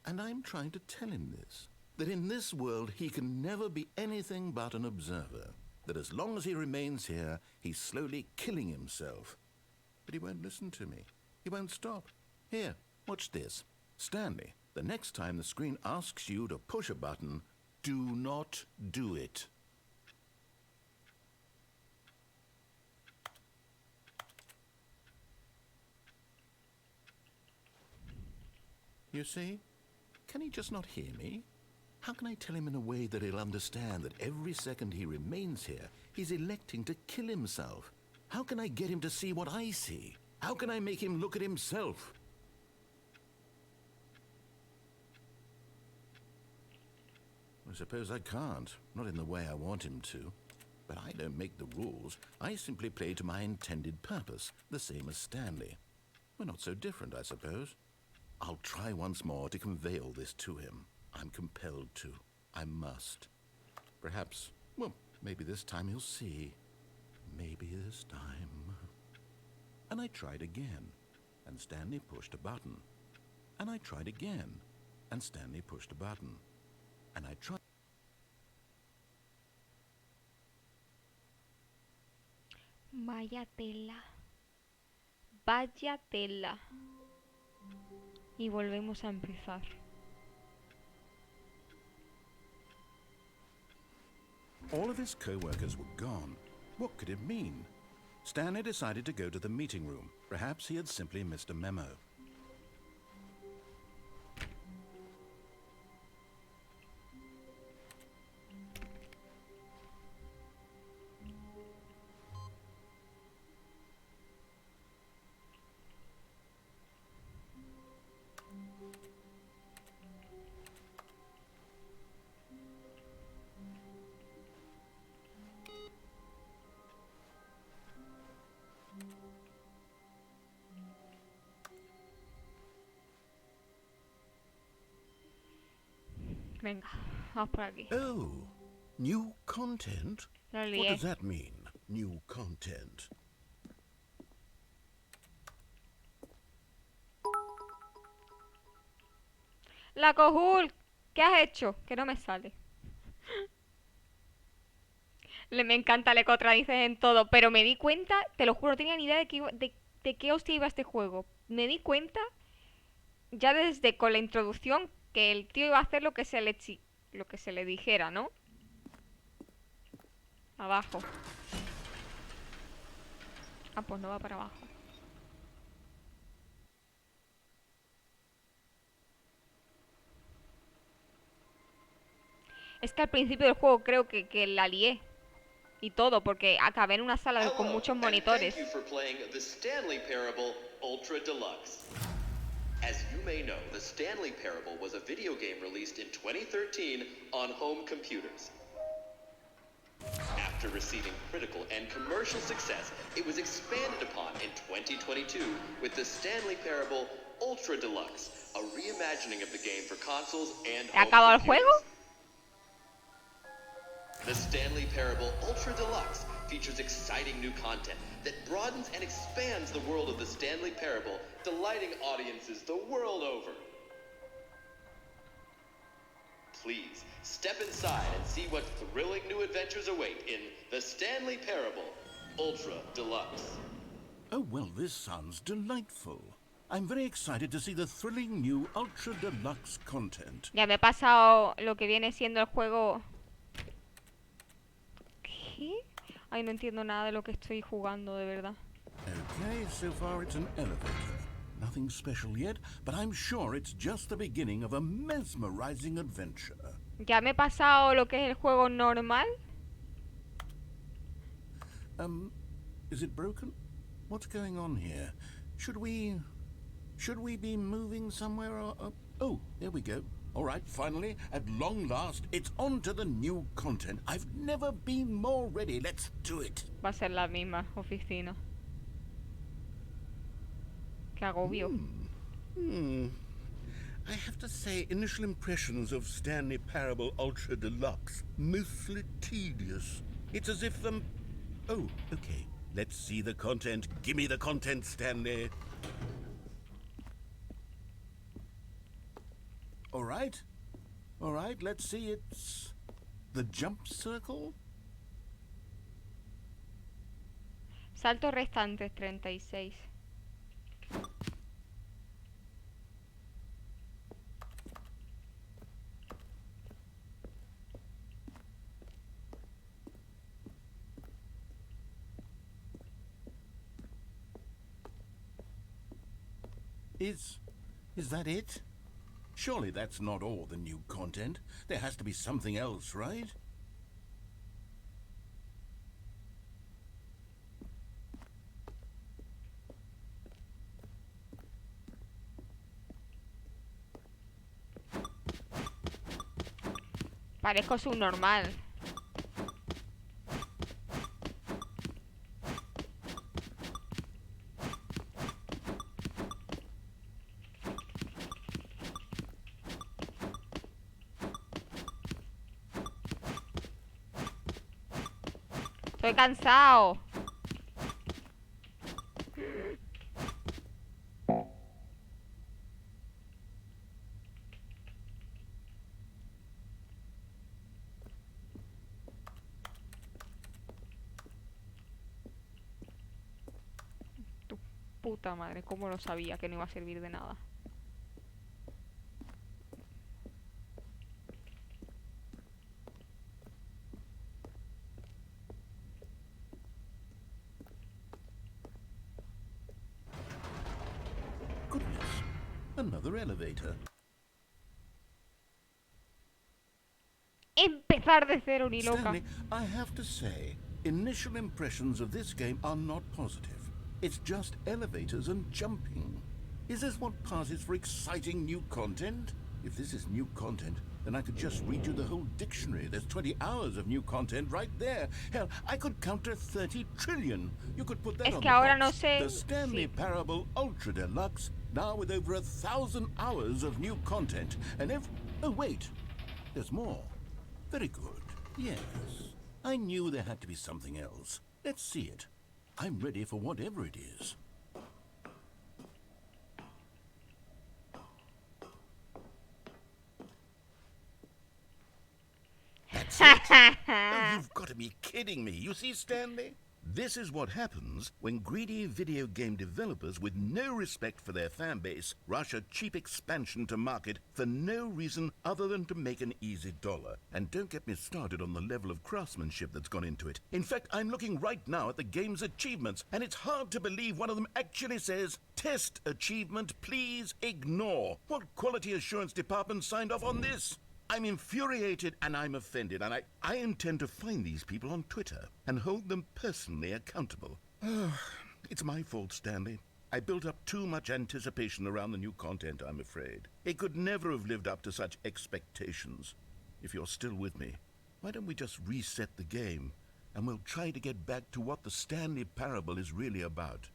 And I'm trying to tell him this, that in this world he can never be anything but an observer, that as long as he remains here, he's slowly killing himself. But he won't listen to me. He won't stop. Here, watch this. Stanley, the next time the screen asks you to push a button, do not do it. You see? Can he just not hear me? How can I tell him in a way that he'll understand that every second he remains here, he's electing to kill himself? How can I get him to see what I see? How can I make him look at himself? I suppose I can't, not in the way I want him to. But I don't make the rules. I simply play to my intended purpose, the same as Stanley. We're not so different, I suppose. I'll try once more to convey all this to him. I'm compelled to. I must. Perhaps, well, maybe this time he'll see. Maybe this time. And I tried again, and Stanley pushed a button. And I tried again, and Stanley pushed a button. And I tried. Vaya tela. Vaya tela. Y volvemos a empezar. All of his co-workers were gone. What could it mean? Stanley decided to go to the meeting room. Perhaps he had simply missed a memo. Venga, vamos por aquí. Oh, new content? La What lié. does that mean, new content? La Cojul, ¿qué has hecho? Que no me sale. Me encanta, le contradices en todo, pero me di cuenta, te lo juro, no tenía ni idea de qué hostia iba este juego. Me di cuenta ya desde con la introducción que el tío iba a hacer lo que se le dijera, ¿no? Abajo. Ah, pues no va para abajo. Es que al principio del juego creo que la lié. Y todo, porque acabé en una sala con muchos monitores. Thank you for playing the Stanley Parable Ultra Deluxe. As you may know, the Stanley Parable was a video game released in 2013 on home computers. After receiving critical and commercial success, it was expanded upon in 2022 with the Stanley Parable Ultra Deluxe, a reimagining of the game for consoles and ¿He acabado el computers. juego? The Stanley Parable Ultra Deluxe features exciting new content that broadens and expands the world of the Stanley Parable, delighting audiences the world over. Please, step inside and see what thrilling new adventures await in the Stanley Parable Ultra Deluxe. Oh, well, this sounds delightful. I'm very excited to see the thrilling new Ultra Deluxe content. Ya me he pasado lo que viene siendo el juego. ¿Qué? Ay, no entiendo nada de lo que estoy jugando, de verdad. Okay, so far it's an elevator. Nothing special yet, but I'm sure it's just the beginning of a mesmerizing adventure. Ya me he pasado lo que es el juego normal. Is it broken? What's going on here? Should we be moving somewhere or... oh, there we go. All right, finally, at long last, it's on to the new content. I've never been more ready. Let's do it. Va a ser la misma oficina. Qué agobio. I have to say, initial impressions of Stanley Parable Ultra Deluxe, mostly tedious. It's as if oh, okay. Let's see the content. Give me the content, Stanley. All right, let's see. It's the jump circle. Saltos restantes 36. Is that it? Surely that's not all the new content. There has to be something else, right? Parezco subnormal. Estoy cansado. Tu puta madre, ¿cómo lo sabía que no iba a servir de nada? Goodness, another elevator. Empezar de cero, ni loca. Stanley, I have to say, initial impressions of this game are not positive. It's just elevators and jumping. Is this what passes for exciting new content? If this is new content, then I could just read you the whole dictionary. There's 20 hours of new content right there. Hell, I could count to 30 trillion. You could put that Es on que the ahora box. no sé The Stanley si- Parable Ultra Deluxe, now with over 1,000 hours of new content. And oh wait, there's more. Very good. Yes. I knew there had to be something else. Let's see it. I'm ready for whatever it is. That's it. Oh, you've got to be kidding me. You see, Stanley? This is what happens when greedy video game developers with no respect for their fan base rush a cheap expansion to market for no reason other than to make an easy dollar. And don't get me started on the level of craftsmanship that's gone into it. In fact, I'm looking right now at the game's achievements, and it's hard to believe one of them actually says, "Test achievement, please ignore." What quality assurance department signed off on this? I'm infuriated and I'm offended, and I intend to find these people on Twitter and hold them personally accountable. It's my fault, Stanley. I built up too much anticipation around the new content, I'm afraid. It could never have lived up to such expectations. If you're still with me, why don't we just reset the game and we'll try to get back to what the Stanley Parable is really about.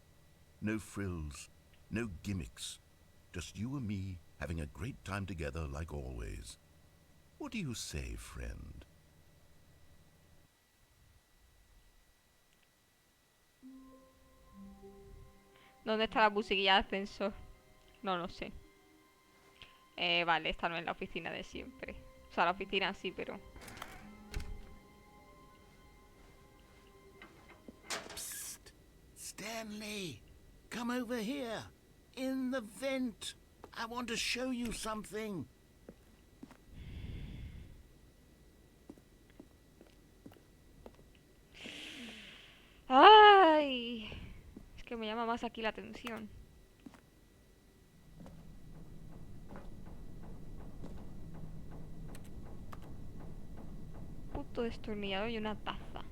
No frills, no gimmicks. Just you and me having a great time together like always. What do you say, friend? ¿Dónde está la musiquilla de ascensor? No lo sé. Vale, esta no es la oficina de siempre. O sea, la oficina sí, pero... Psst! Stanley! Come over here! In the vent! I want to show you something! ¡Ay! Es que me llama más aquí la atención. todo destornillado y una taza.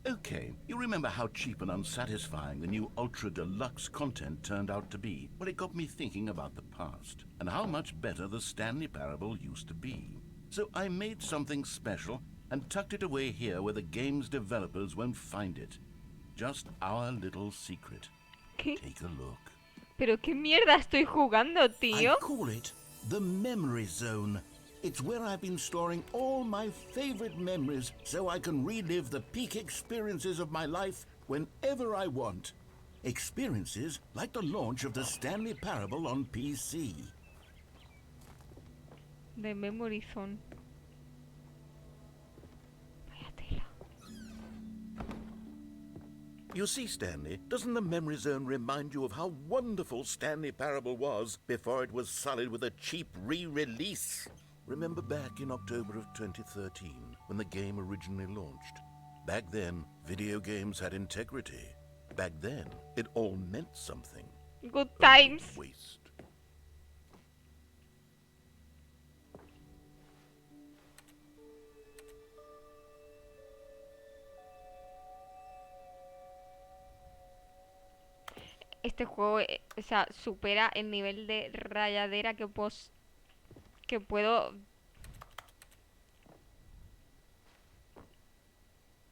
Okay, you remember how cheap and unsatisfying the new Ultra Deluxe content turned out to be? Well, it got me thinking about the past and how much better the Stanley Parable used to be. So I made something special and tucked it away here where the game's developers won't find it. Just our little secret. ¿Qué? Take a look. ¿Pero qué mierda estoy jugando, tío? I call it the Memory Zone. It's where I've been storing all my favorite memories so I can relive the peak experiences of my life whenever I want. Experiences like the launch of the Stanley Parable on PC. De Memory Zone. Vaya tela. You see, Stanley, doesn't the Memory Zone remind you of how wonderful Stanley Parable was before it was sullied with a cheap re-release? Remember back in October of 2013, when the game originally launched? Back then, video games had integrity. Back then, it all meant something. Good times. Waste. Este juego, o sea, supera el nivel de rayadera que puedo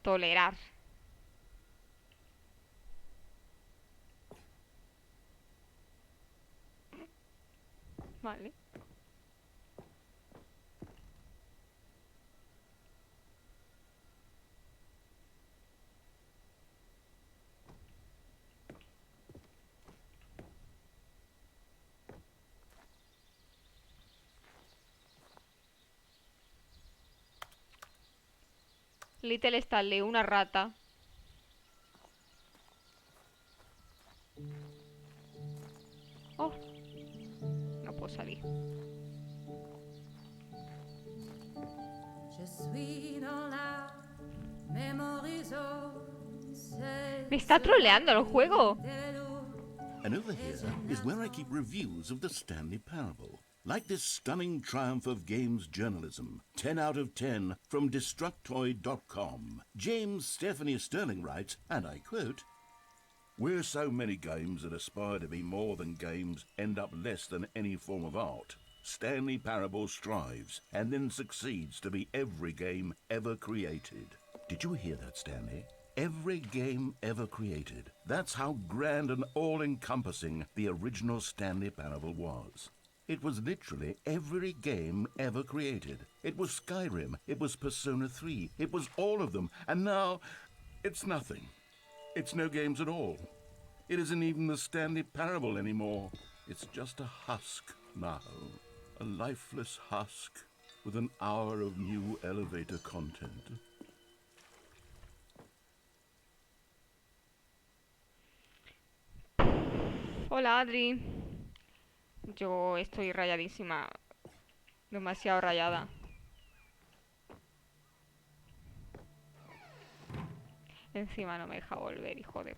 tolerar. Vale. Little Stanley, una rata. Oh, no puedo salir. Me está troleando el juego. And over here is where I keep reviews of the Stanley Parable. Like this stunning triumph of games journalism, 10 out of 10 from Destructoid.com. James Stephanie Sterling writes, and I quote, "Where so many games that aspire to be more than games end up less than any form of art, Stanley Parable strives and then succeeds to be every game ever created." Did you hear that, Stanley? Every game ever created. That's how grand and all-encompassing the original Stanley Parable was. It was literally every game ever created. It was Skyrim, it was Persona 3, it was all of them, and now it's nothing. It's no games at all. It isn't even the Stanley Parable anymore. It's just a husk now. A lifeless husk with an hour of new elevator content. Hola, Adri. Yo estoy rayadísima. Demasiado rayada. Encima no me deja volver, hijo de...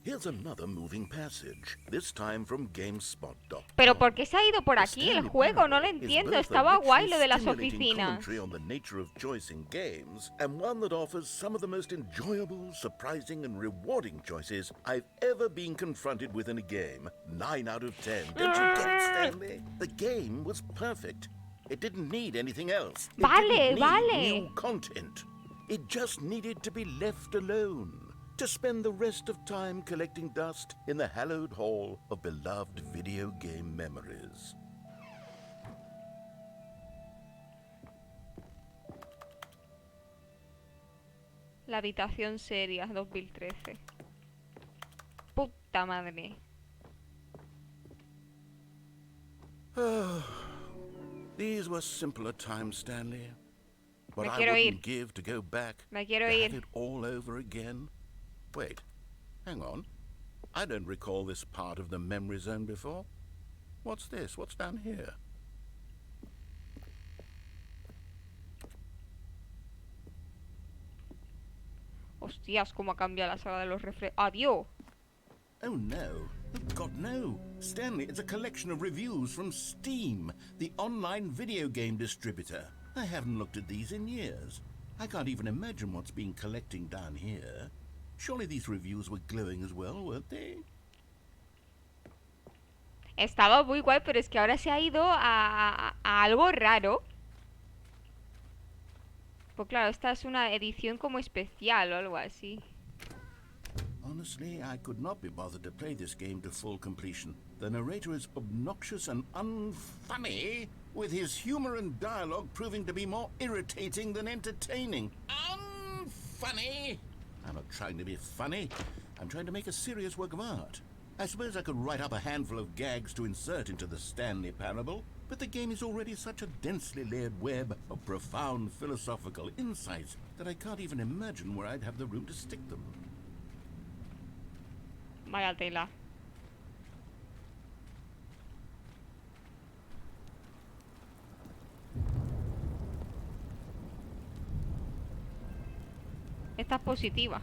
Here's another moving passage, this time from GameSpot.com. Pero ¿por qué se ha ido por aquí el juego? No lo entiendo. Estaba guay lo de las oficinas. On the nature of choice in games, and one that offers some of the most enjoyable, surprising, and rewarding choices I've ever been confronted with in a game. 9 out of 10. Don't you get it, Stanley? The game was perfect. It didn't need anything else. It didn't need new content. It just needed to be left alone. To spend the rest of time collecting dust in the hallowed hall of beloved video game memories. La habitación seria, 2013. Puta madre. These were simpler times, Stanley. What I quiero wouldn't ir. give to go back Me quiero to have ir. it all over again. Wait, hang on. I don't recall this part of the memory zone before. What's this? What's down here? Hostias, cómo ha cambiado la sala de los refrescos. ¡Adiós! Oh no. Oh God, no. Stanley, it's a collection of reviews from Steam, the online video game distributor. I haven't looked at these in years. I can't even imagine what's been collecting down here. Surely these reviews were glowing as well, weren't they? Estaba muy guay, pero es que ahora se ha ido a algo raro. Pues claro, esta es una edición como especial o algo así. Honestly, I could not be bothered to play this game to full completion. The narrator is obnoxious and unfunny, with his humor and dialogue proving to be more irritating than entertaining. Unfunny? I'm not trying to be funny. I'm trying to make a serious work of art. I suppose I could write up a handful of gags to insert into the Stanley Parable, but the game is already such a densely layered web of profound philosophical insights that I can't even imagine where I'd have the room to stick them. Vaya tela. Esta es positiva.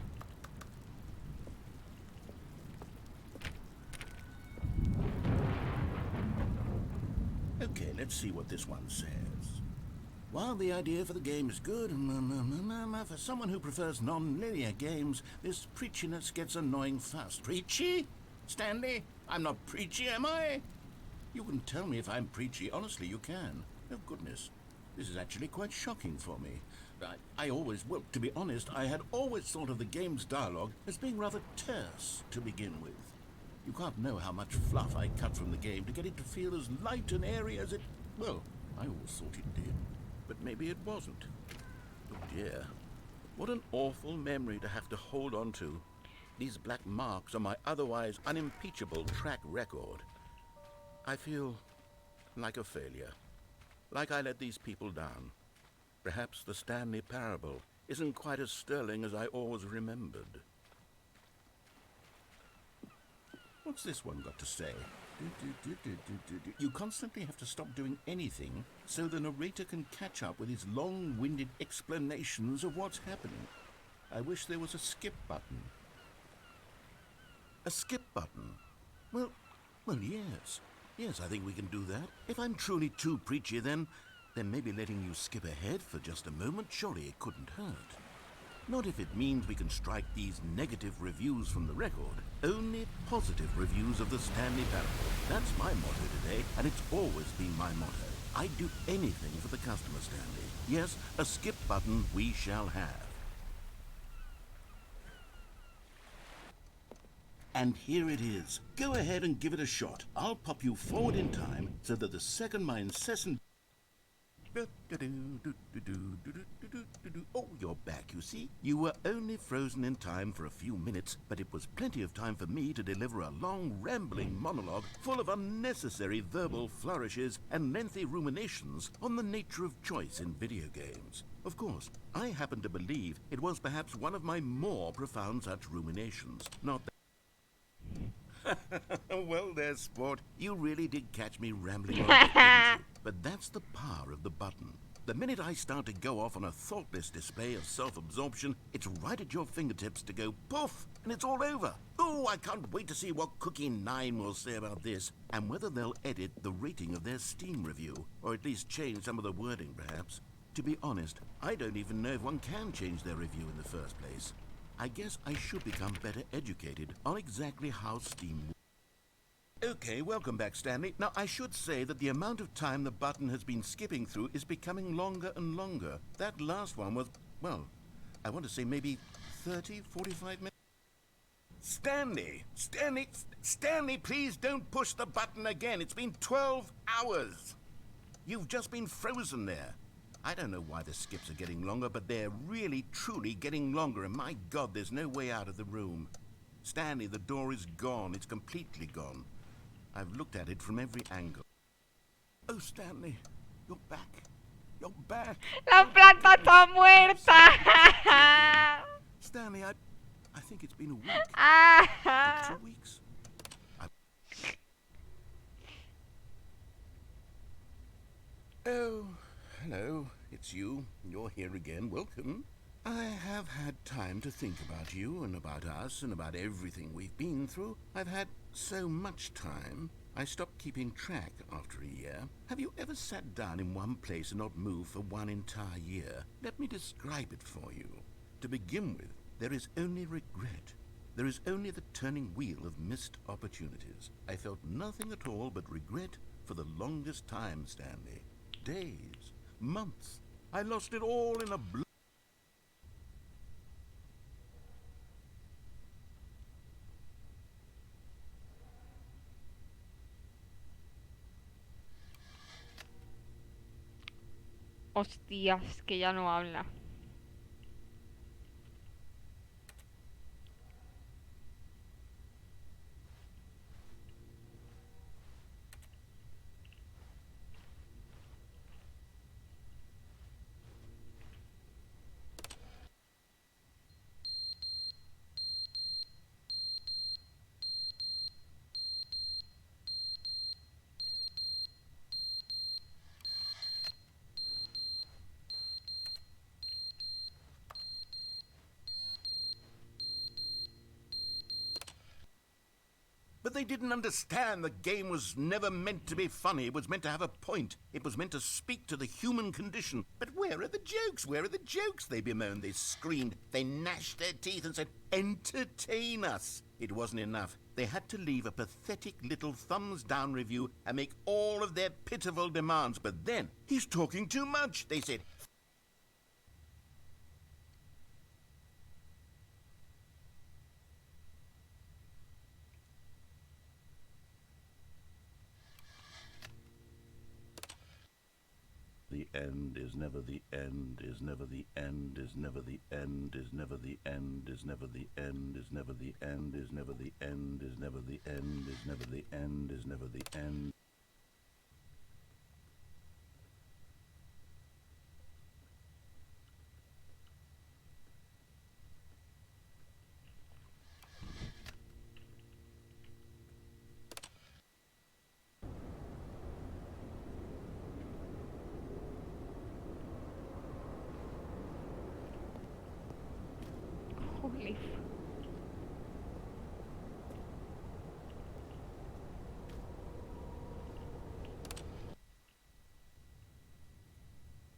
Okay, let's see what this one says. While the idea for the game is good, for someone who prefers non-linear games, this preachiness gets annoying fast. Preachy? Stanley? I'm not preachy, am I? You can tell me if I'm preachy. Honestly, you can. Oh, goodness. This is actually quite shocking for me. Well, to be honest, I had always thought of the game's dialogue as being rather terse to begin with. You can't know how much fluff I cut from the game to get it to feel as light and airy as it... Well, I always thought it did. But maybe it wasn't. Oh dear. What an awful memory to have to hold on to. These black marks on my otherwise unimpeachable track record. I feel like a failure. Like I let these people down. Perhaps the Stanley Parable isn't quite as sterling as I always remembered. What's this one got to say? You constantly have to stop doing anything so the narrator can catch up with his long-winded explanations of what's happening. I wish there was a skip button. A skip button? Well, yes. Yes, I think we can do that. If I'm truly too preachy, then maybe letting you skip ahead for just a moment, surely it couldn't hurt. Not if it means we can strike these negative reviews from the record. Only positive reviews of the Stanley Parable. That's my motto today, and it's always been my motto. I'd do anything for the customer, Stanley. Yes, a skip button we shall have. And here it is. Go ahead and give it a shot. I'll pop you forward in time so that the second my incessant... Oh, you're back, you see. You were only frozen in time for a few minutes, but it was plenty of time for me to deliver a long, rambling monologue full of unnecessary verbal flourishes and lengthy ruminations on the nature of choice in video games. Of course, I happen to believe it was perhaps one of my more profound such ruminations. Not that... Well, there, sport. You really did catch me rambling on, didn't you? But that's the power of the button. The minute I start to go off on a thoughtless display of self-absorption, it's right at your fingertips to go poof, and it's all over. Oh, I can't wait to see what Cookie9 will say about this, and whether they'll edit the rating of their Steam review, or at least change some of the wording, perhaps. To be honest, I don't even know if one can change their review in the first place. I guess I should become better educated on exactly how Steam works. Okay, welcome back, Stanley. Now, I should say that the amount of time the button has been skipping through is becoming longer and longer. That last one was, well, I want to say maybe 30, 45 minutes. Stanley, please don't push the button again. It's been 12 hours. You've just been frozen there. I don't know why the skips are getting longer, but they're really, truly getting longer, and my God, there's no way out of the room. Stanley, the door is gone. It's completely gone. I've looked at it from every angle. Oh, Stanley, you're back. You're back. La planta está muerta. Stanley, I think it's been a week. 2 weeks. Oh, hello. It's you. You're here again. Welcome. I have had time to think about you and about us and about everything we've been through. I've had so much time. I stopped keeping track after a year. Have you ever sat down in one place and not moved for one entire year? Let me describe it for you. To begin with, there is only regret. There is only the turning wheel of missed opportunities. I felt nothing at all but regret for the longest time, Stanley. Days, months. I lost it all in a blur. Hostias, que ya no habla. But they didn't understand the game was never meant to be funny. It was meant to have a point. It was meant to speak to the human condition. But where are the jokes? Where are the jokes? They bemoaned, they screamed, they gnashed their teeth and said, entertain us. It wasn't enough. They had to leave a pathetic little thumbs down review and make all of their pitiful demands. But then, he's talking too much, they said. The end is never the end, is never the end, is never the end, is never the end, is never the end, is never the end, is never the end, is never the end, is never the end, is never the end. Holy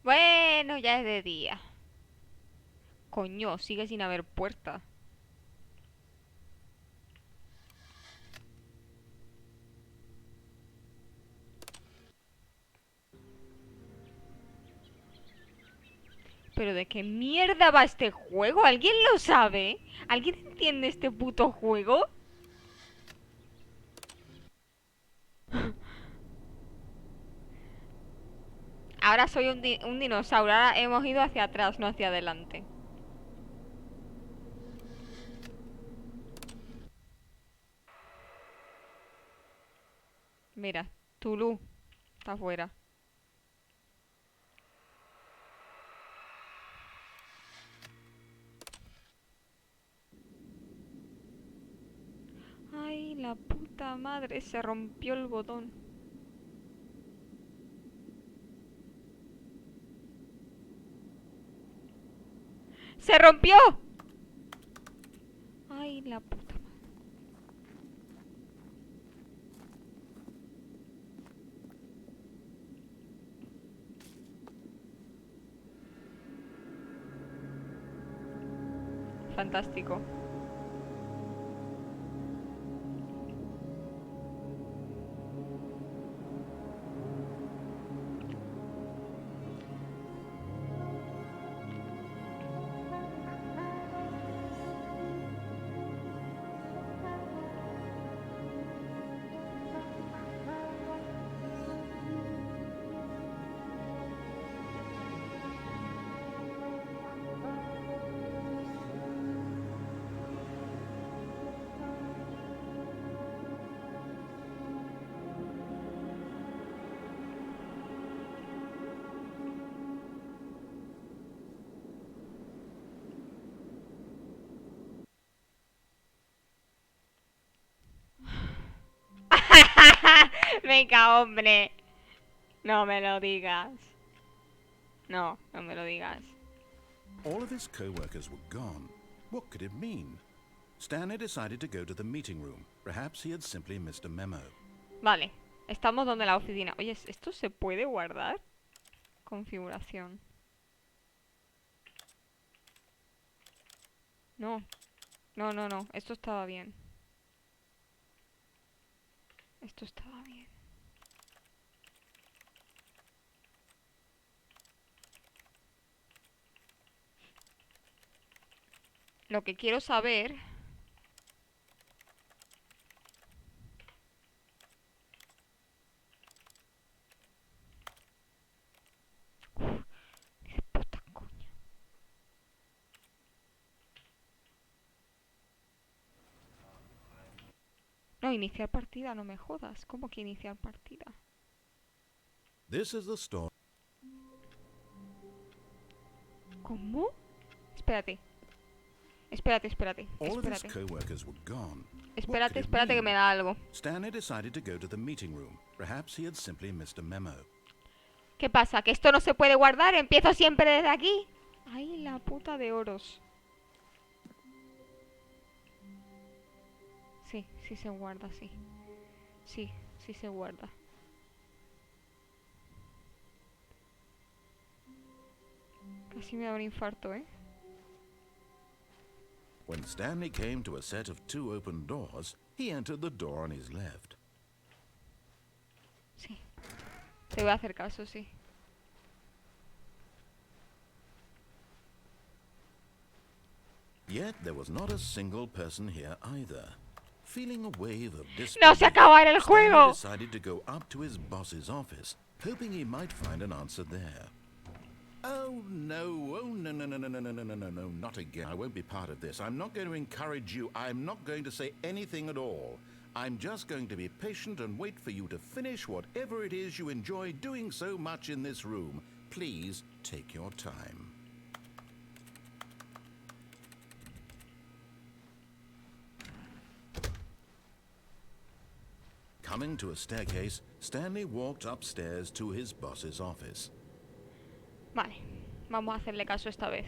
Bueno, ya es de día. Coño, sigue sin haber puerta. ¿Pero de qué mierda va este juego? ¿Alguien lo sabe? ¿Alguien entiende este puto juego? Ahora soy un dinosaurio. Ahora hemos ido hacia atrás, no hacia adelante. Mira, Tulu está afuera. Ay, la puta madre, se rompió el botón. ¡Se rompió! Ay, la puta madre. Fantástico. Venga, hombre. No me lo digas. No, no me lo digas. All of his co-workers were gone. What could it mean? Stanley decided to go to the meeting room. Perhaps he had simply missed a memo. Vale, estamos donde la oficina. Oye, ¿esto se puede guardar? Configuración. No. No, no, no. Esto estaba bien. Esto estaba bien. Lo que quiero saber... Qué puta coña. No, iniciar partida, no me jodas. ¿Cómo que iniciar partida? This is the story. ¿Cómo? Espérate. Espérate, espérate. All of his Espérate. co-workers were gone. Espérate, What could it espérate que mean? me da algo. Stanley decided to go to the meeting room. Perhaps he had simply missed a memo. ¿Qué pasa? ¿Que esto no se puede guardar? ¿Empiezo siempre desde aquí? Ay, la puta de oros. Sí, sí se guarda, sí. Sí, sí se guarda. Casi me da un infarto, ¿eh? When Stanley came to a set of 2 open doors, he entered the door on his left. Sí. Te voy a hacer caso, sí. Yet there was not a single person here either. Feeling a wave of ¡No se disbelief, acaba el Stanley juego! decided to go up to his boss's office, hoping he might find an answer there. Oh no, no, not again. I won't be part of this. I'm not going to encourage you. I'm not going to say anything at all. I'm just going to be patient and wait for you to finish whatever it is you enjoy doing so much in this room. Please take your time. Coming to a staircase, Stanley walked upstairs to his boss's office. Vale, vamos a hacerle caso esta vez.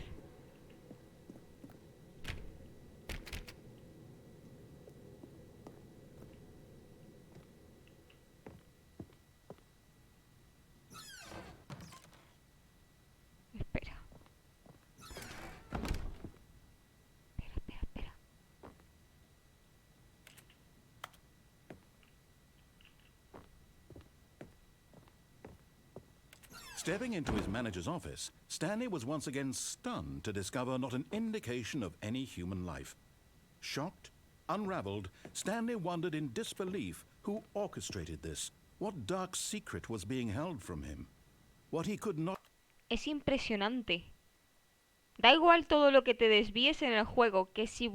Espera. Espera. Stepping into his manager's office, Stanley was once again stunned to discover not an indication of any human life. Shocked, unraveled, Stanley wondered in disbelief who orchestrated this, what dark secret was being held from him, what he could not... Es impresionante. Da igual todo lo que te desvíes en el juego, que si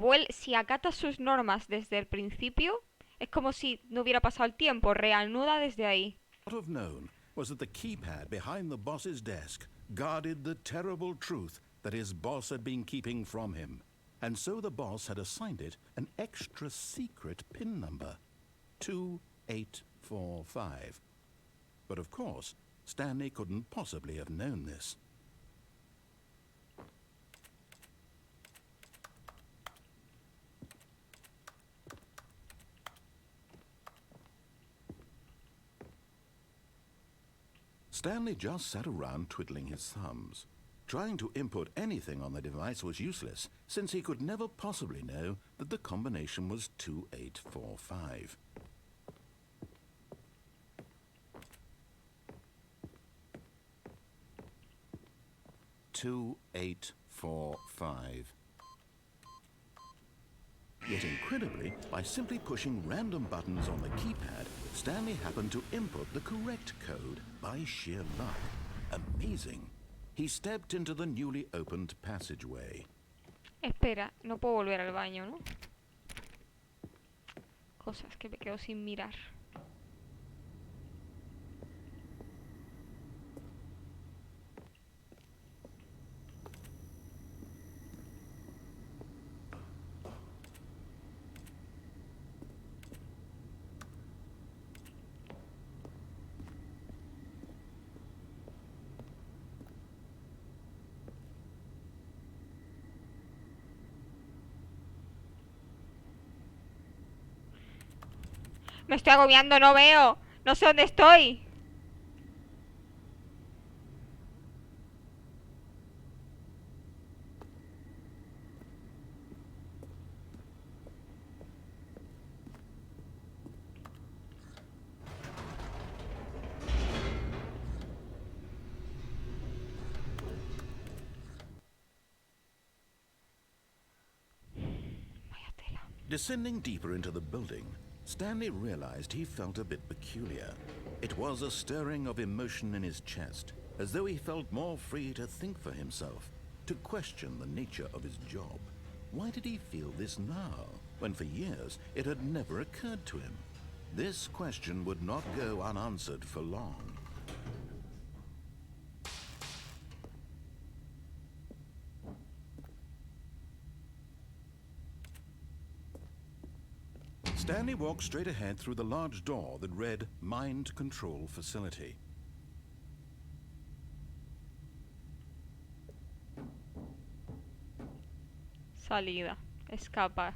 acatas sus normas desde el principio, es como si no hubiera pasado el tiempo, reanuda desde ahí. have known was that the keypad behind the boss's desk guarded the terrible truth that his boss had been keeping from him. And so the boss had assigned it an extra secret PIN number, 2845. But of course, Stanley couldn't possibly have known this. Stanley just sat around twiddling his thumbs. Trying to input anything on the device was useless, since he could never possibly know that the combination was 2845. Yet incredibly, by simply pushing random buttons on the keypad, Stanley happened to input the correct code by sheer luck. Amazing. He stepped into the newly opened passageway. Espera, no puedo volver al baño, ¿no? Cosas que me quedo sin mirar. Me estoy agobiando, no veo. No sé dónde estoy. Vaya tela. Descending deeper into the building, Stanley realized he felt a bit peculiar. It was a stirring of emotion in his chest, as though he felt more free to think for himself, to question the nature of his job. Why did he feel this now, when for years it had never occurred to him? This question would not go unanswered for long. Stanley walked straight ahead through the large door that read Mind Control Facility. Salida. Escapa.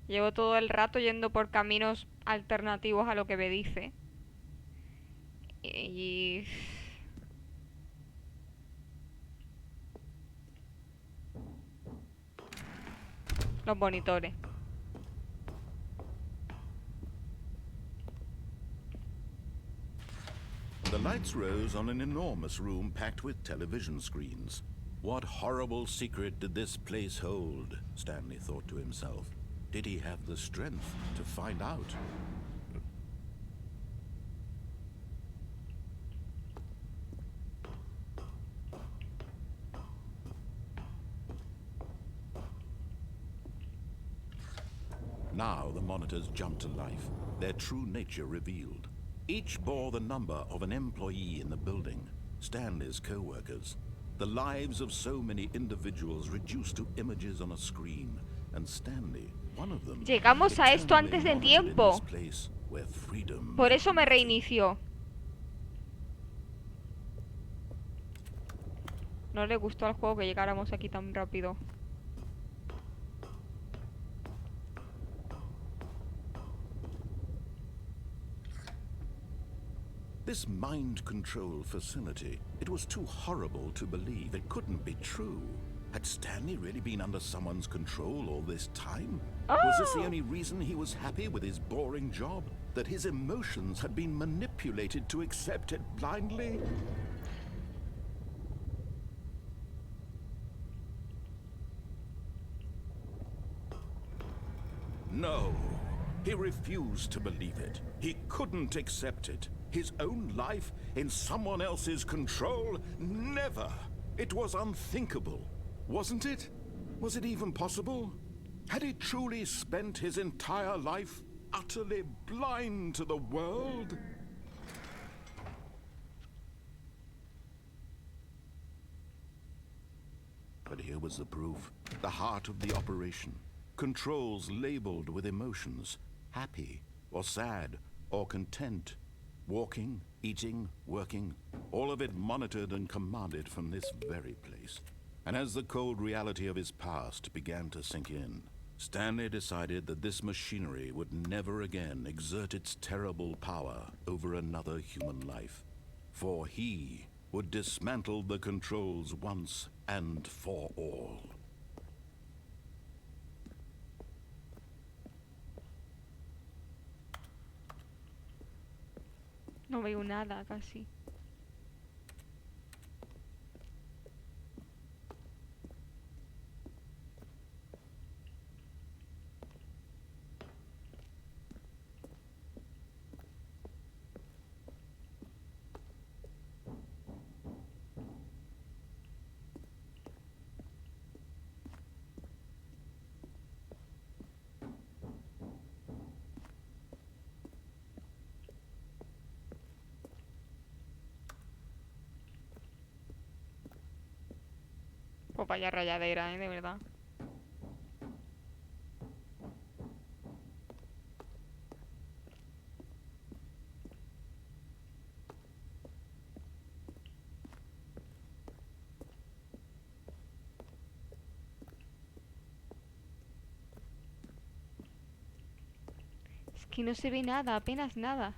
Llevo todo el rato yendo por caminos alternativos a lo que me dice. Y... los monitores. The lights rose on an enormous room packed with television screens. What horrible secret did this place hold? Stanley thought to himself. Did he have the strength to find out? Now the monitors jumped to life, their true nature revealed. Each bore the number of an employee in the building, Stanley's co-workers. The lives of so many individuals reduced to images on a screen, and Stanley, one of them, Llegamos a esto antes de eternally monitored in tiempo. this place where freedom Por eso me meant nothing. reinició. No le gustó al juego que llegáramos aquí tan rápido. This mind control facility, it was too horrible to believe. It couldn't be true. Had Stanley really been under someone's control all this time? Was this the only reason he was happy with his boring job? That his emotions had been manipulated to accept it blindly? No. He refused to believe it. He couldn't accept it. His own life in someone else's control? Never! It was unthinkable. Wasn't it? Was it even possible? Had he truly spent his entire life utterly blind to the world? But here was the proof. The heart of the operation. Controls labeled with emotions. Happy, or sad, or content. Walking, eating, working. All of it monitored and commanded from this very place. And as the cold reality of his past began to sink in, Stanley decided that this machinery would never again exert its terrible power over another human life. For he would dismantle the controls once and for all. No veo nada casi. Pues vaya rayadera, de verdad. Que no se ve nada, apenas nada.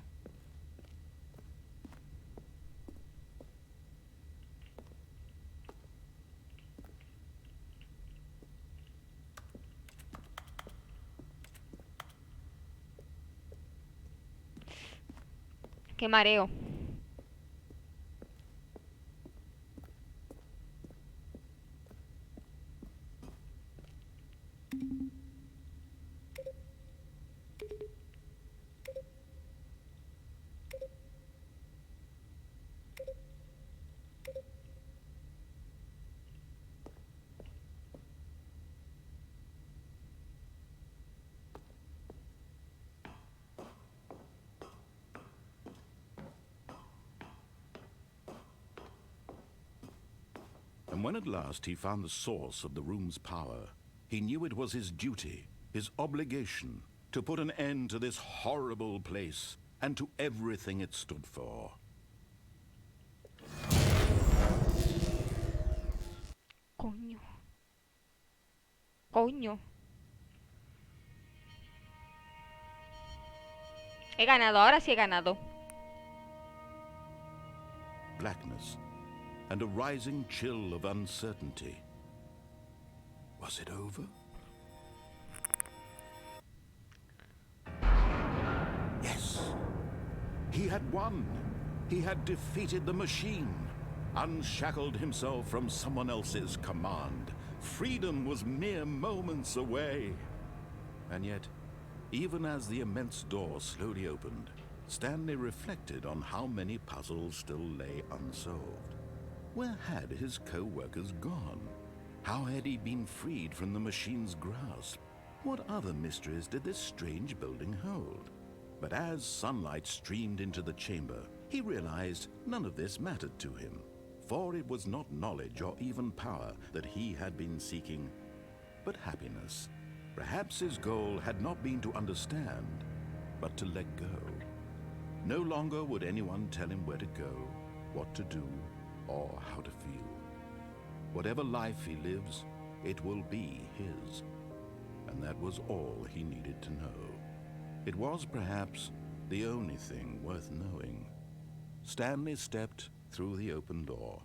Qué mareo. And when at last he found the source of the room's power, he knew it was his duty, his obligation, to put an end to this horrible place and to everything it stood for. Coño. Coño. He ganado, ahora sí he ganado. Blackness and a rising chill of uncertainty. Was it over? Yes. He had won. He had defeated the machine, unshackled himself from someone else's command. Freedom was mere moments away. And yet, even as the immense door slowly opened, Stanley reflected on how many puzzles still lay unsolved. Where had his co-workers gone? How had he been freed from the machine's grasp? What other mysteries did this strange building hold? But as sunlight streamed into the chamber, he realized none of this mattered to him, for it was not knowledge or even power that he had been seeking, but happiness. Perhaps his goal had not been to understand, but to let go. No longer would anyone tell him where to go, what to do, or how to feel. Whatever life he lives, it will be his. And that was all he needed to know. It was perhaps the only thing worth knowing. Stanley stepped through the open door.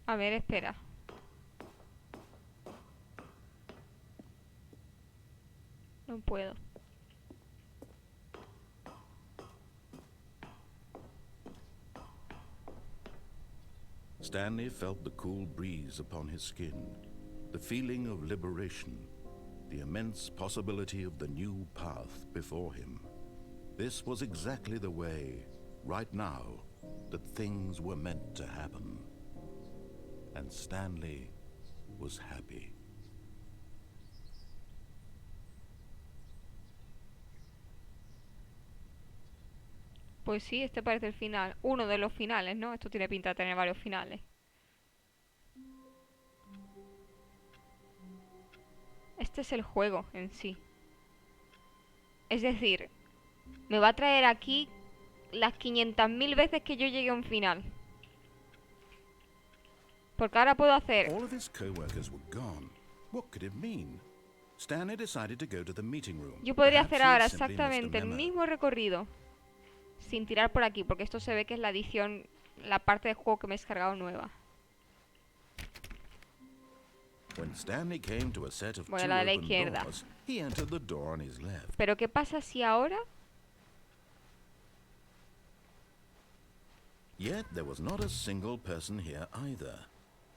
A ver, espera. No puedo. Stanley felt the cool breeze upon his skin, the feeling of liberation, the immense possibility of the new path before him. This was exactly the way, right now, that things were meant to happen. And Stanley was happy. Pues sí, este parece el final. Uno de los finales, ¿no? Esto tiene pinta de tener varios finales. Este es el juego en sí. Es decir, me va a traer aquí las 500.000 veces que yo llegue a un final. Porque ahora puedo hacer... All of his co-workers were gone. What could it mean? Stanley decided to go to the meeting room. Yo podría Perhaps hacer he had ahora simply missed a exactamente el memo. mismo recorrido sin tirar por aquí, porque esto se ve que es la edición, la parte del juego que me he descargado nueva. When Stanley came to a set of Voy a two la de la open izquierda. doors, he entered the door on his left. Pero ¿qué pasa si ahora? Yet there was not a single person here either.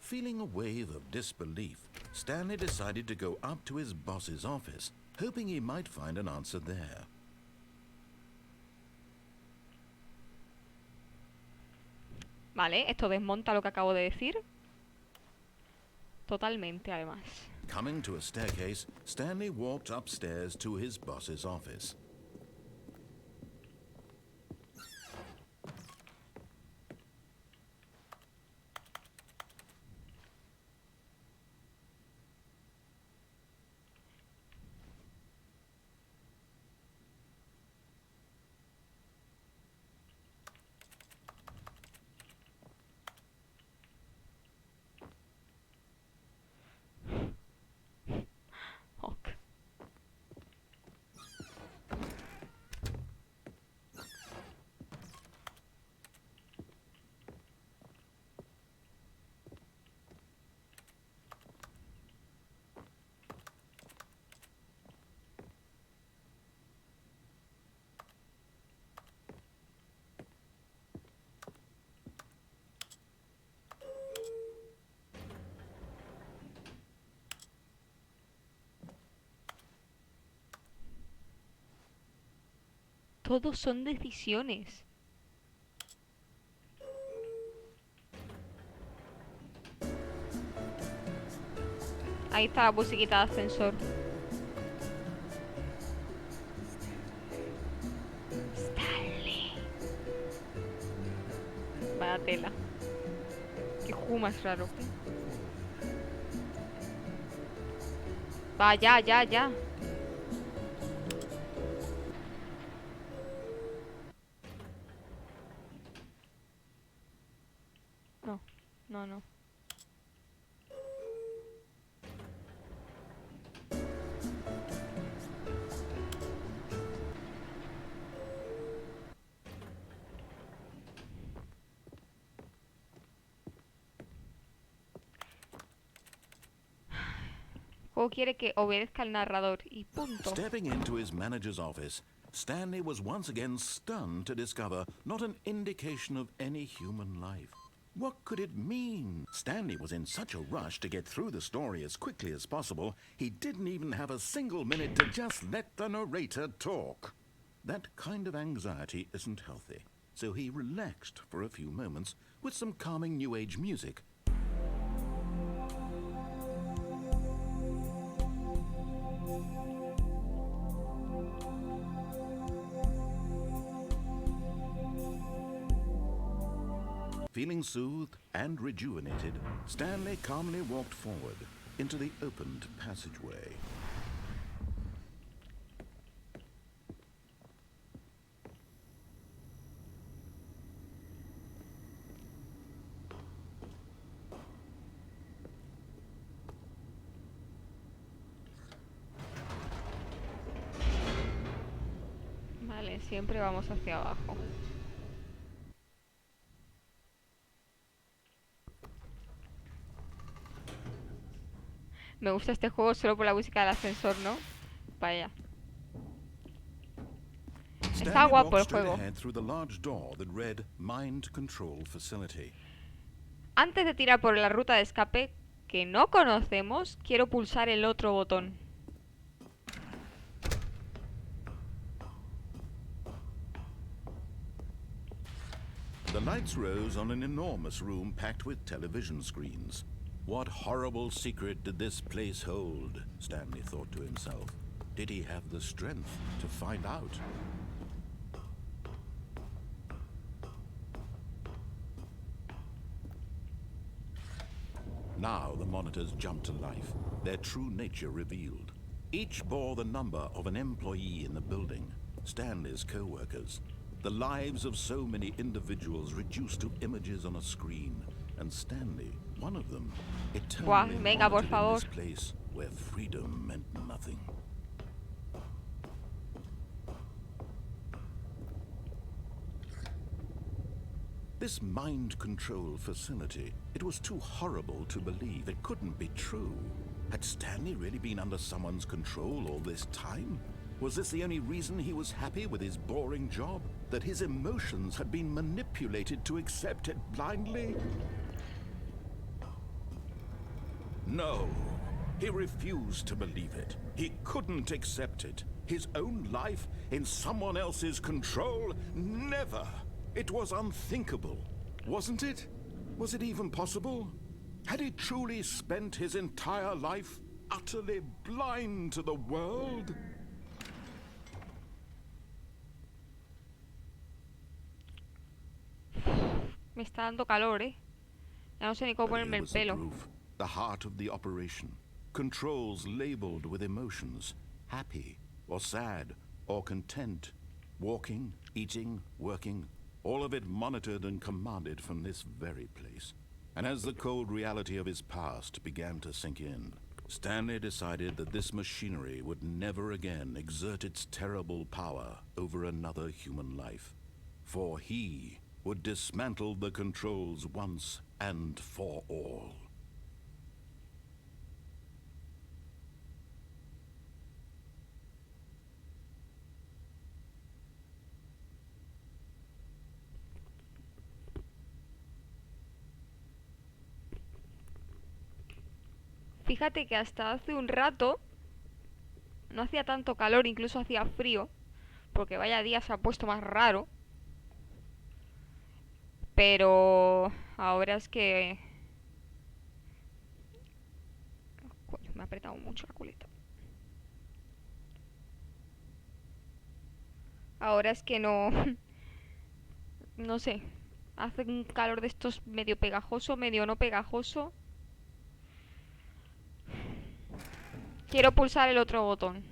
Feeling a wave of disbelief, Stanley decided to go up to his boss's office, hoping he might find an answer there. Vale, esto desmonta lo que acabo de decir. Totalmente, además. Coming to a staircase, Stanley walked upstairs to his boss's office. Todos son decisiones. Ahí está la musiquita de ascensor. Stanley. Vaya tela. Qué juego más raro. Va, ya, ya, ya. No, no, no. El juego quiere que obedezca al narrador y punto. Stepping into his manager's office, Stanley was once again stunned to discover not an indication of any human life. What could it mean? Stanley was in such a rush to get through the story as quickly as possible, he didn't even have a single minute to just let the narrator talk. That kind of anxiety isn't healthy, so he relaxed for a few moments with some calming New Age music. Feeling soothed and rejuvenated, Stanley calmly walked forward into the opened passageway. Vale, siempre vamos hacia abajo. Me gusta este juego solo por la música del ascensor, ¿no? Vaya. Está guapo el juego. Antes de tirar por la ruta de escape que no conocemos, quiero pulsar el otro botón. The lights rose on an enormous room packed with television screens. What horrible secret did this place hold? Stanley thought to himself. Did he have the strength to find out? Now the monitors jumped to life, their true nature revealed. Each bore the number of an employee in the building, Stanley's co-workers. The lives of so many individuals reduced to images on a screen, and Stanley, one of them, eternally venga, por monitored in favor. this place where freedom meant nothing. This mind control facility, it was too horrible to believe. It couldn't be true. Had Stanley really been under someone's control all this time? Was this the only reason he was happy with his boring job? That his emotions had been manipulated to accept it blindly? No, he refused to believe it. He couldn't accept it. His own life in someone else's control? Never! It was unthinkable, wasn't it? Was it even possible? Had he truly spent his entire life utterly blind to the world? Me está dando calor, ¿eh? Ya no sé ni cómo But ponerme here el was the pelo. proof, the heart of the operation. Controls labeled with emotions, happy or sad or content, walking, eating, working, all of it monitored and commanded from this very place. And as the cold reality of his past began to sink in, Stanley decided that this machinery would never again exert its terrible power over another human life. For he would dismantle the controls once and for all. Fíjate que hasta hace un rato no hacía tanto calor, incluso hacía frío. porque vaya día se ha puesto más raro. Pero ahora es que... Coño, me ha apretado mucho la culeta. Ahora es que no... No sé. Hace un calor de estos medio pegajoso, medio no pegajoso. Quiero pulsar el otro botón.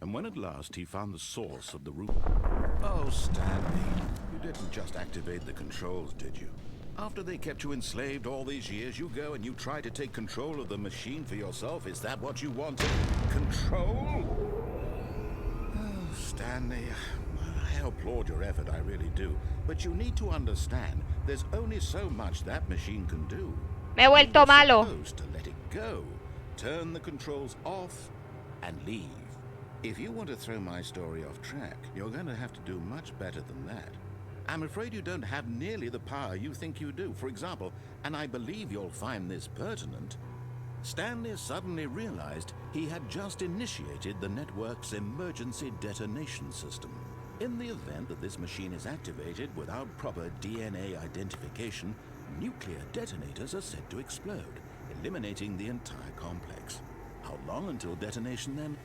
And when at last he found the source of the root... Oh, Stanley, you didn't just activate the controls, did you? After they kept you enslaved all these years, you go and you try to take control of the machine for yourself? Is that what you wanted? Control? Oh, Stanley, I applaud your effort, I really do. But you need to understand, there's only so much that machine can do. Me he vuelto malo. You're supposed to let it go, turn the controls off, and leave. If you want to throw my story off track, you're going to have to do much better than that. I'm afraid you don't have nearly the power you think you do. For example, and I believe you'll find this pertinent, Stanley suddenly realized he had just initiated the network's emergency detonation system. In the event that this machine is activated without proper DNA identification, nuclear detonators are said to explode, eliminating the entire complex. How long until detonation then?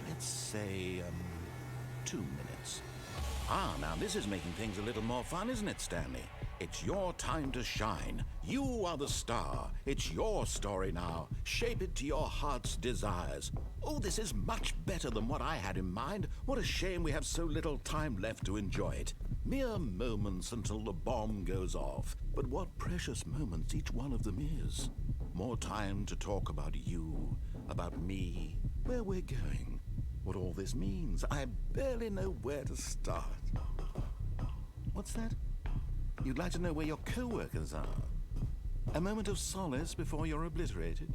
Let's say, 2 minutes. Ah, now this is making things a little more fun, isn't it, Stanley? It's your time to shine. You are the star. It's your story now. Shape it to your heart's desires. Oh, this is much better than what I had in mind. What a shame we have so little time left to enjoy it. Mere moments until the bomb goes off. But what precious moments each one of them is. More time to talk about you, about me, where we're going, what all this means. I barely know where to start. What's that? You'd like to know where your co-workers are? A moment of solace before you're obliterated?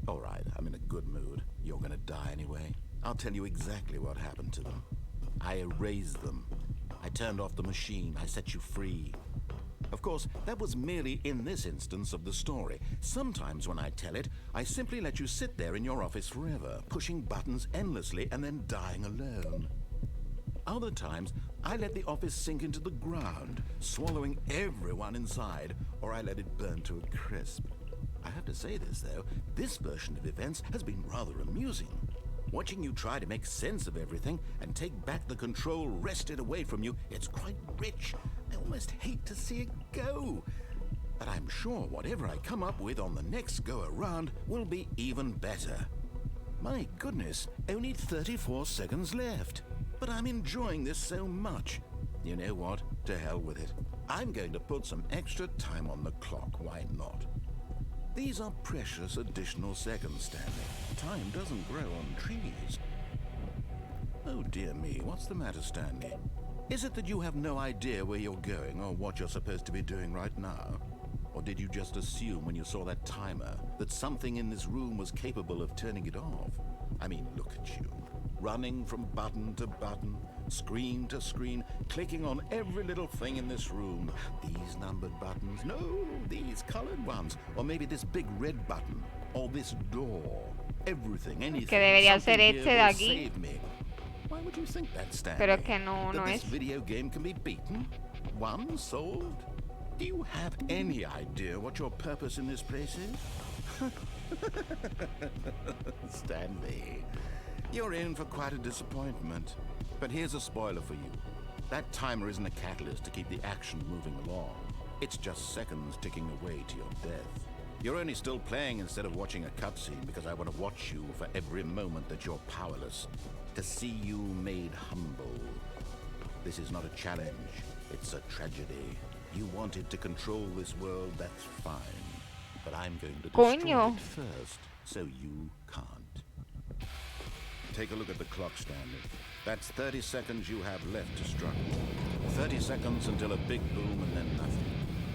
All right, I'm in a good mood. You're gonna die anyway. I'll tell you exactly what happened to them. I erased them. I turned off the machine. I set you free. Of course, that was merely in this instance of the story. Sometimes when I tell it, I simply let you sit there in your office forever, pushing buttons endlessly and then dying alone. Other times, I let the office sink into the ground, swallowing everyone inside, or I let it burn to a crisp. I have to say this, though, this version of events has been rather amusing. Watching you try to make sense of everything and take back the control wrested away from you, it's quite rich. I almost hate to see it go. But I'm sure whatever I come up with on the next go-around will be even better. My goodness, only 34 seconds left. But I'm enjoying this so much. You know what? To hell with it. I'm going to put some extra time on the clock, why not? These are precious additional seconds, Stanley. Time doesn't grow on trees. Oh dear me, what's the matter, Stanley? Is it that you have no idea where you're going or what you're supposed to be doing right now? Or did you just assume when you saw that timer that something in this room was capable of turning it off? I mean, look at you. Running from button to button, screen to screen, clicking on every little thing in this room. These numbered buttons, no, these colored ones. Or maybe this big red button, or this door. Everything, anything, Que debería ser something este here de will aquí. save me. Why would you think that, Stanley? Pero es que no, That no this es. video game can be beaten? Won? Solved? Do you have any idea what your purpose in this place is? Stanley, you're in for quite a disappointment. But here's a spoiler for you. That timer isn't a catalyst to keep the action moving along. It's just seconds ticking away to your death. You're only still playing instead of watching a cutscene because I want to watch you for every moment that you're powerless. To see you made humble. This is not a challenge. It's a tragedy. You wanted to control this world, that's fine. But I'm going to destroy Coño. it first, so you can't. Take a look at the clock, Stanley. That's 30 seconds you have left to struggle. 30 seconds until a big boom and then nothing.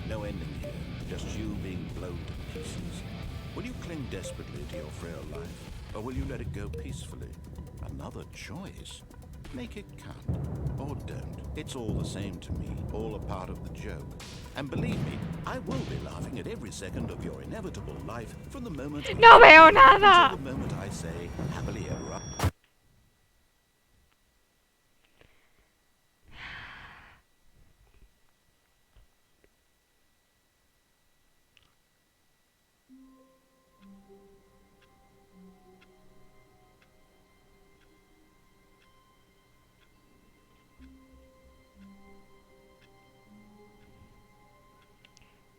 No ending here. just you being blown to pieces? Will you cling desperately to your frail life, or will you let it go peacefully? Another choice. Make it count, or don't. It's all the same to me, all a part of the joke. And believe me, I will be laughing at every second of your inevitable life from the moment ¡No veo nada! until the moment I say happily ever after.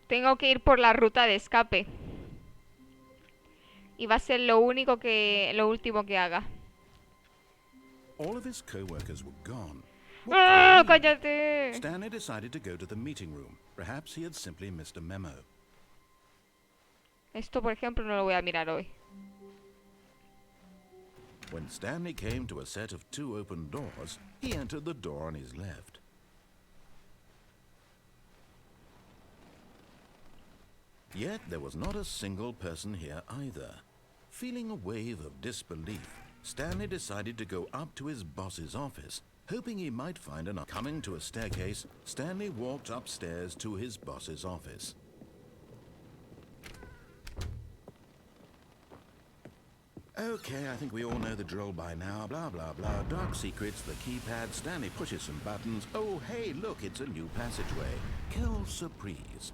Tengo que ir por la ruta de escape. Y va a ser lo último que haga. All of his co-workers were gone. ¡Ah, What could it mean? cállate! Stanley decided to go to the meeting room. Perhaps he had simply missed a memo. Esto, por ejemplo, no lo voy a mirar hoy. When Stanley came to a set of 2 open doors, he entered the door on his left. Yet there was not a single person here either. Feeling a wave of disbelief, Stanley decided to go up to his boss's office, hoping he might find an... Coming to a staircase, Stanley walked upstairs to his boss's office. Okay, I think we all know the drill by now. Blah, blah, blah. Dark secrets, the keypad. Stanley pushes some buttons. Oh, hey, look, it's a new passageway. Quelle surprise.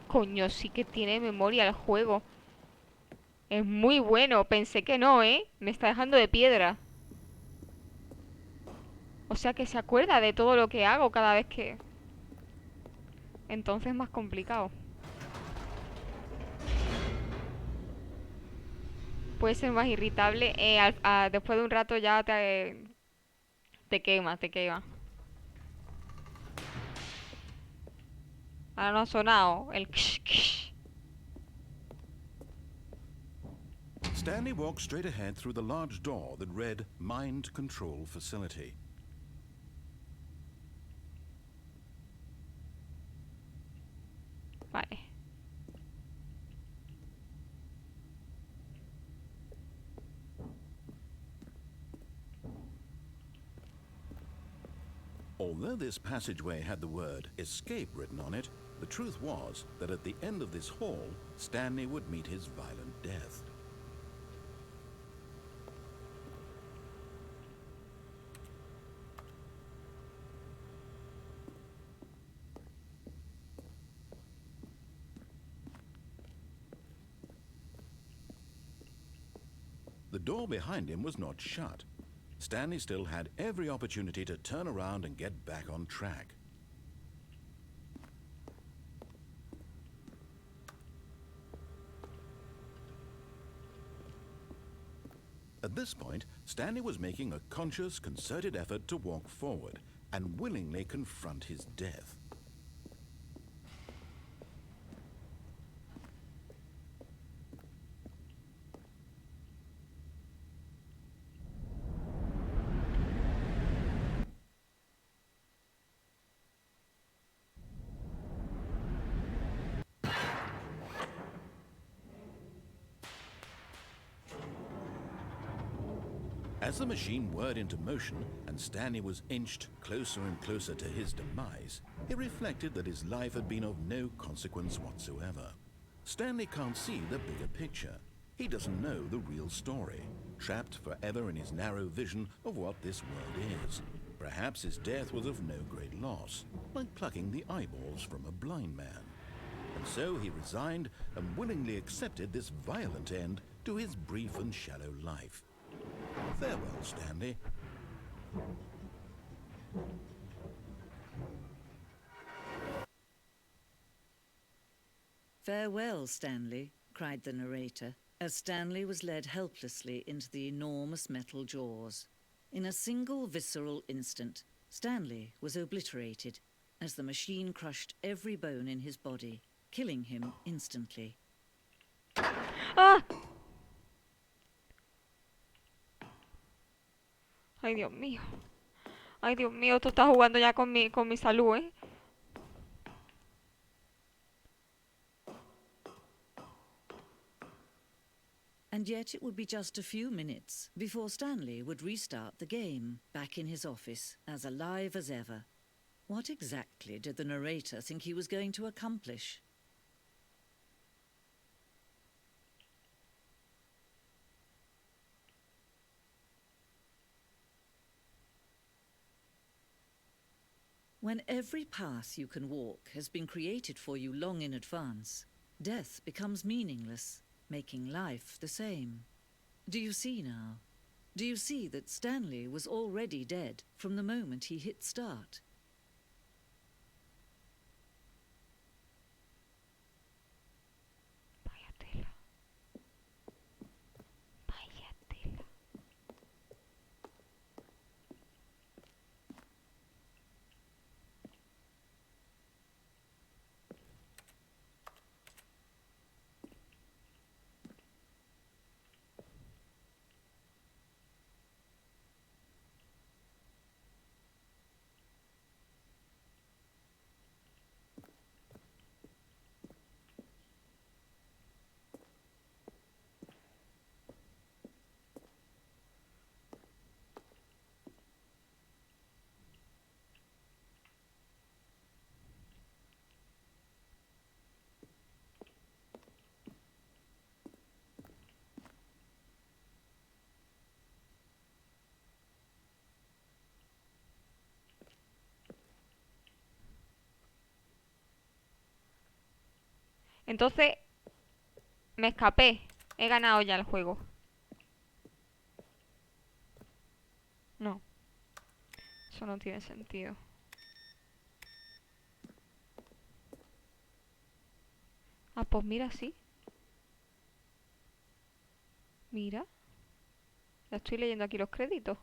Coño, sí que tiene memoria el juego. Es muy bueno. Pensé que no, ¿eh? Me está dejando de piedra. O sea que se acuerda de todo lo que hago cada vez que... Entonces es más complicado. Puede ser más irritable. Después de un rato ya te quema, te quema. Ahora no ha sonado el ksh, ksh. Stanley walked straight ahead through the large door that read Mind Control Facility. Vale. Although this passageway had the word escape written on it, the truth was that at the end of this hall, Stanley would meet his violent death. The door behind him was not shut. Stanley still had every opportunity to turn around and get back on track. At this point, Stanley was making a conscious, concerted effort to walk forward and willingly confront his death. As the machine whirred into motion and Stanley was inched closer and closer to his demise, he reflected that his life had been of no consequence whatsoever. Stanley can't see the bigger picture. He doesn't know the real story, trapped forever in his narrow vision of what this world is. Perhaps his death was of no great loss, like plucking the eyeballs from a blind man. And so he resigned and willingly accepted this violent end to his brief and shallow life. Farewell, Stanley. Farewell, Stanley, cried the narrator, as Stanley was led helplessly into the enormous metal jaws. In a single visceral instant, Stanley was obliterated as the machine crushed every bone in his body, killing him instantly. ¡Ah! Ay, Dios mío. Ay, Dios mío, tú estás jugando ya con mi salud, ¿eh? And yet it would be just a few minutes before Stanley would restart the game, back in his office, as alive as ever. What exactly did the narrator think he was going to accomplish? When every path you can walk has been created for you long in advance, death becomes meaningless, making life the same. Do you see now? Do you see that Stanley was already dead from the moment he hit start? Vaya tela. Vaya tela. Entonces, me escapé. He ganado ya el juego. No, eso no tiene sentido. Ah, pues mira, sí. Mira. Ya estoy leyendo aquí los créditos.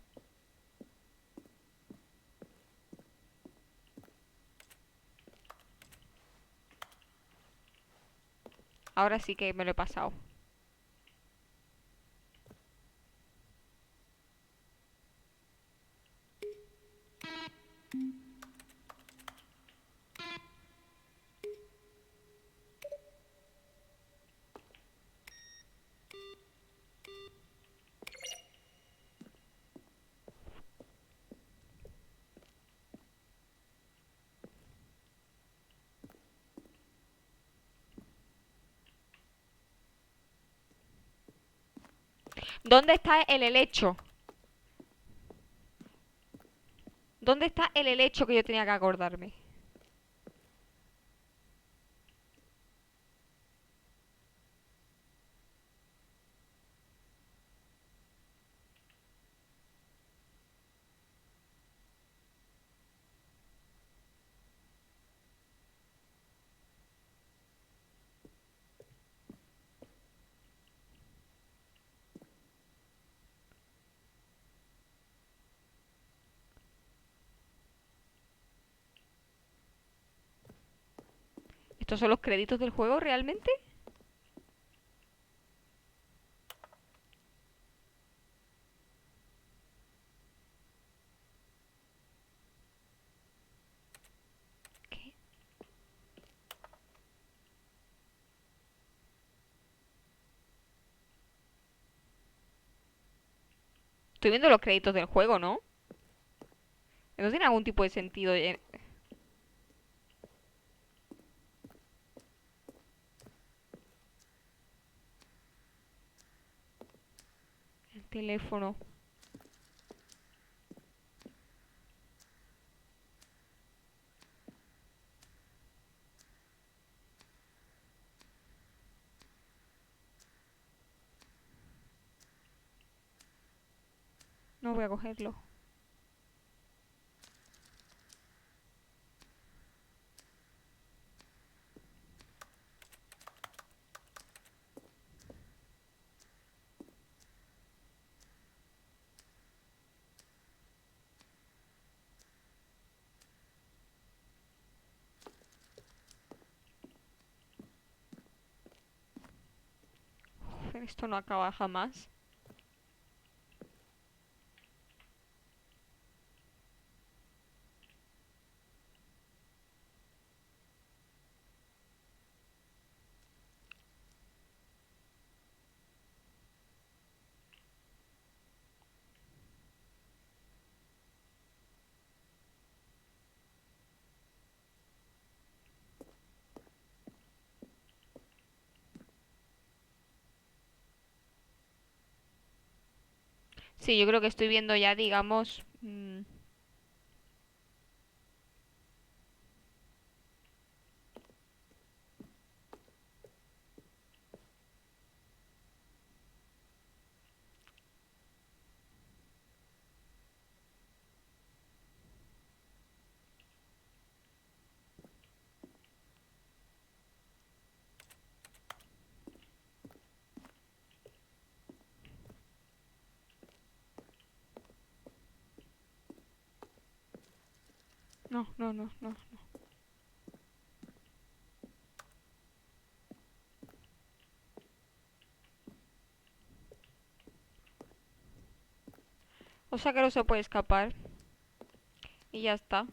Ahora sí que me lo he pasado. ¿Dónde está el helecho? ¿Dónde está el helecho que yo tenía que acordarme? ¿Estos son los créditos del juego realmente? ¿Qué? Estoy viendo los créditos del juego, ¿no? No tiene algún tipo de sentido. El teléfono. No voy a cogerlo. Joder, esto no acaba jamás. Sí, yo creo que estoy viendo ya, digamos... No, no, no, no. O sea que no se puede escapar. Y ya está.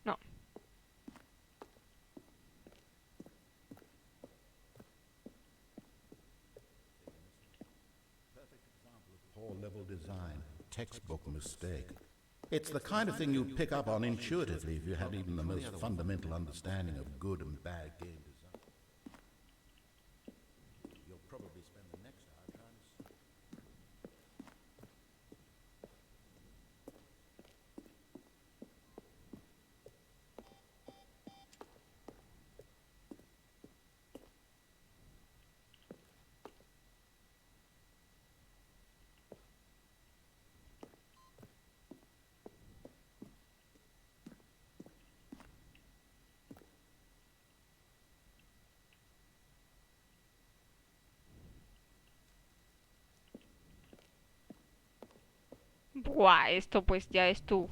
No. Poor level design, textbook mistake. It's the kind of thing you'd pick up on intuitively if you had even the most fundamental understanding of good and bad game design. You'll probably spend the next hour trying to... Buah, esto pues ya es tú.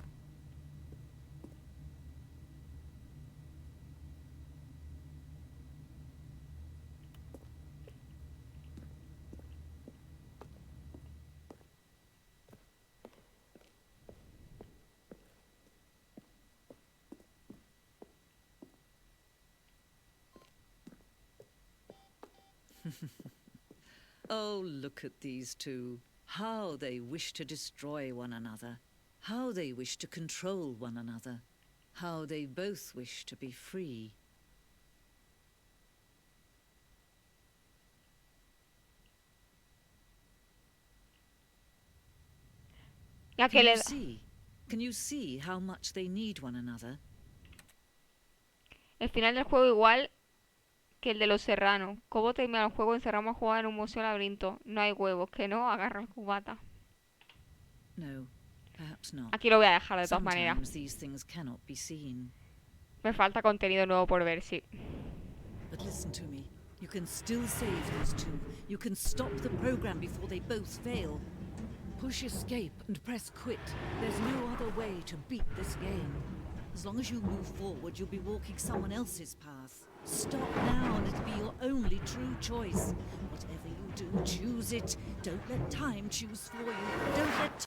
Oh, look at these two. How they wish to destroy one another. How they wish to control one another. How they both wish to be free. Ya que Can le you da... see? Can you see how much they need one another? El final del juego igual que el de los serranos. ¿Cómo termina el juego? Encerramos a jugar en un museo laberinto. No hay huevos, que no, agarra el cubata. No, perhaps not. Aquí lo voy a dejar de todas maneras. Sometimes these things cannot be seen. Me falta contenido nuevo por ver, sí. But listen to me. You can still save these two. You can stop the program before they both fail. Push escape and press quit. There's no other way to beat this game. As long as you move forward, you'll be walking someone else's path. Stop now and it'll be your only true choice. Whatever you do, choose it. Don't let time choose for you. Don't let...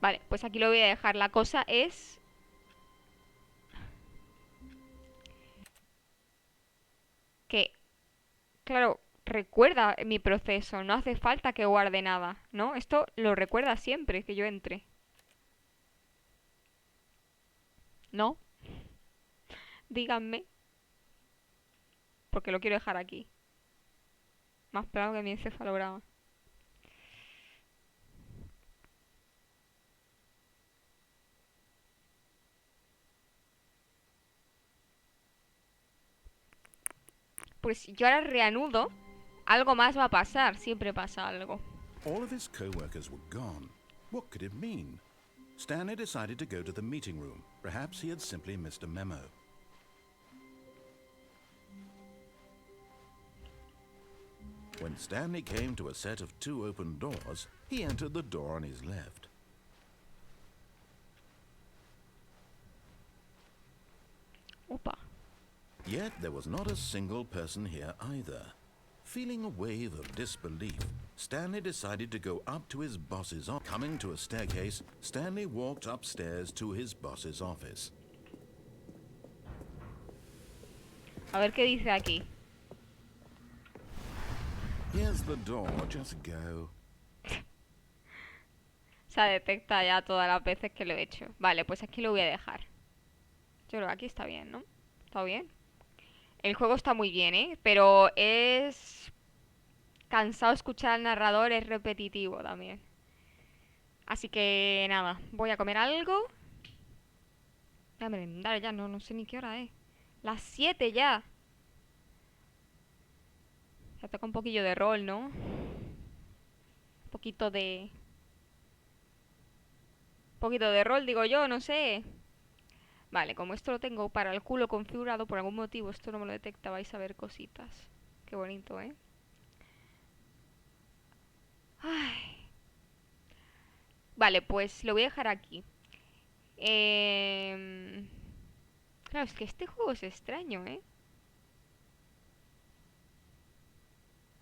Vale, pues aquí lo voy a dejar. La cosa es... que, claro, recuerda mi proceso. No hace falta que guarde nada, ¿no? Esto lo recuerda siempre que yo entre. ¿No? Díganme. Porque lo quiero dejar aquí. Más plano que mi encefalograma. Pues si yo ahora reanudo, algo más va a pasar. Siempre pasa algo. All of his co-workers were gone. What could it mean? Stanley decided to go to the meeting room. Perhaps he had simply missed a memo. When Stanley came to a set of 2 open doors, he entered the door on his left. Opa. Yet there was not a single person here either. Feeling a wave of disbelief, Stanley decided to go up to his boss's office. Coming to a staircase, Stanley walked upstairs to his boss's office. A ver qué dice aquí. Here's the door, just go. Se detecta ya todas las veces que lo he hecho. Vale, pues aquí lo voy a dejar. Yo creo que aquí está bien, ¿no? ¿Está bien? El juego está muy bien, ¿eh? Pero es... cansado escuchar al narrador, es repetitivo también. Así que nada, voy a comer algo. Voy a merendar ya, no sé ni qué hora es. Las 7 ya. Ya toca un poquillo de rol, ¿no? Un poquito de... Un poquito de rol, digo yo, no sé. Vale, como esto lo tengo para el culo configurado, por algún motivo esto no me lo detecta, vais a ver cositas. Qué bonito, ¿eh? Ay. Vale, pues lo voy a dejar aquí. Claro, es que este juego es extraño, ¿eh?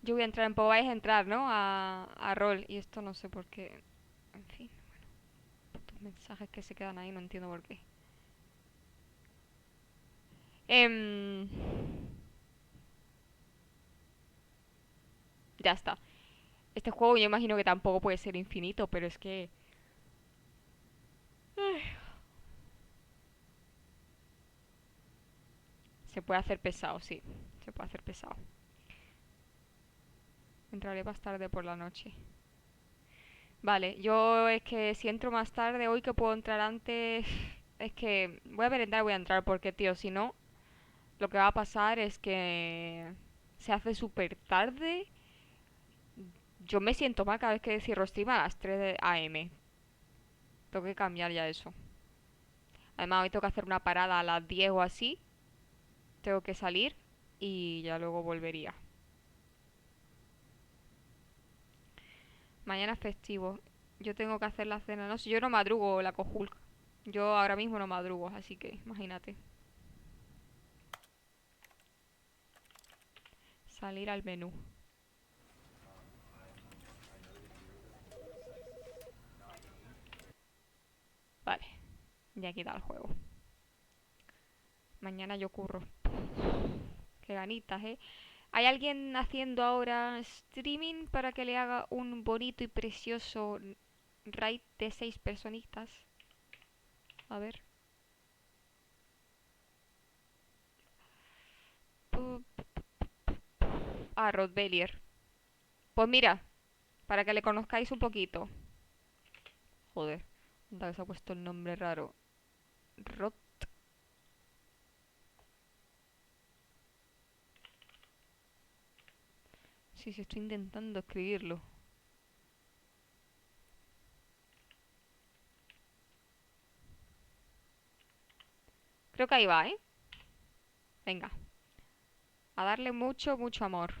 Yo voy a entrar en... vais a entrar, ¿no? A rol. Y esto no sé por qué. En fin, bueno. Putos mensajes que se quedan ahí, no entiendo por qué. Ya está. Este juego yo imagino que tampoco puede ser infinito, pero es que... Ay, se puede hacer pesado, sí. Se puede hacer pesado. Entraré más tarde por la noche. Vale, yo es que si entro más tarde, hoy que puedo entrar antes... Es que voy a merendar y voy a entrar porque, tío, si no... Lo que va a pasar es que... Se hace súper tarde. Yo me siento mal cada vez que cierro stream a las 3 de AM. Tengo que cambiar ya eso. Además, hoy tengo que hacer una parada a las 10 o así. Tengo que salir y ya luego volvería. Mañana es festivo. Yo tengo que hacer la cena. No sé, yo no madrugo la cojulca. Yo ahora mismo no madrugo, así que imagínate. Salir al menú. Vale. Ya quita el juego. Mañana yo curro. Qué ganitas, ¿eh? ¿Hay alguien haciendo ahora streaming para que le haga un bonito y precioso raid de 6 personitas? A ver. Ah, Rodbellier. Pues mira, para que le conozcáis un poquito. Joder, anda que se ha puesto el nombre raro. Rod. Sí, sí, estoy intentando escribirlo. Creo que ahí va, ¿eh? Venga. A darle mucho, mucho amor.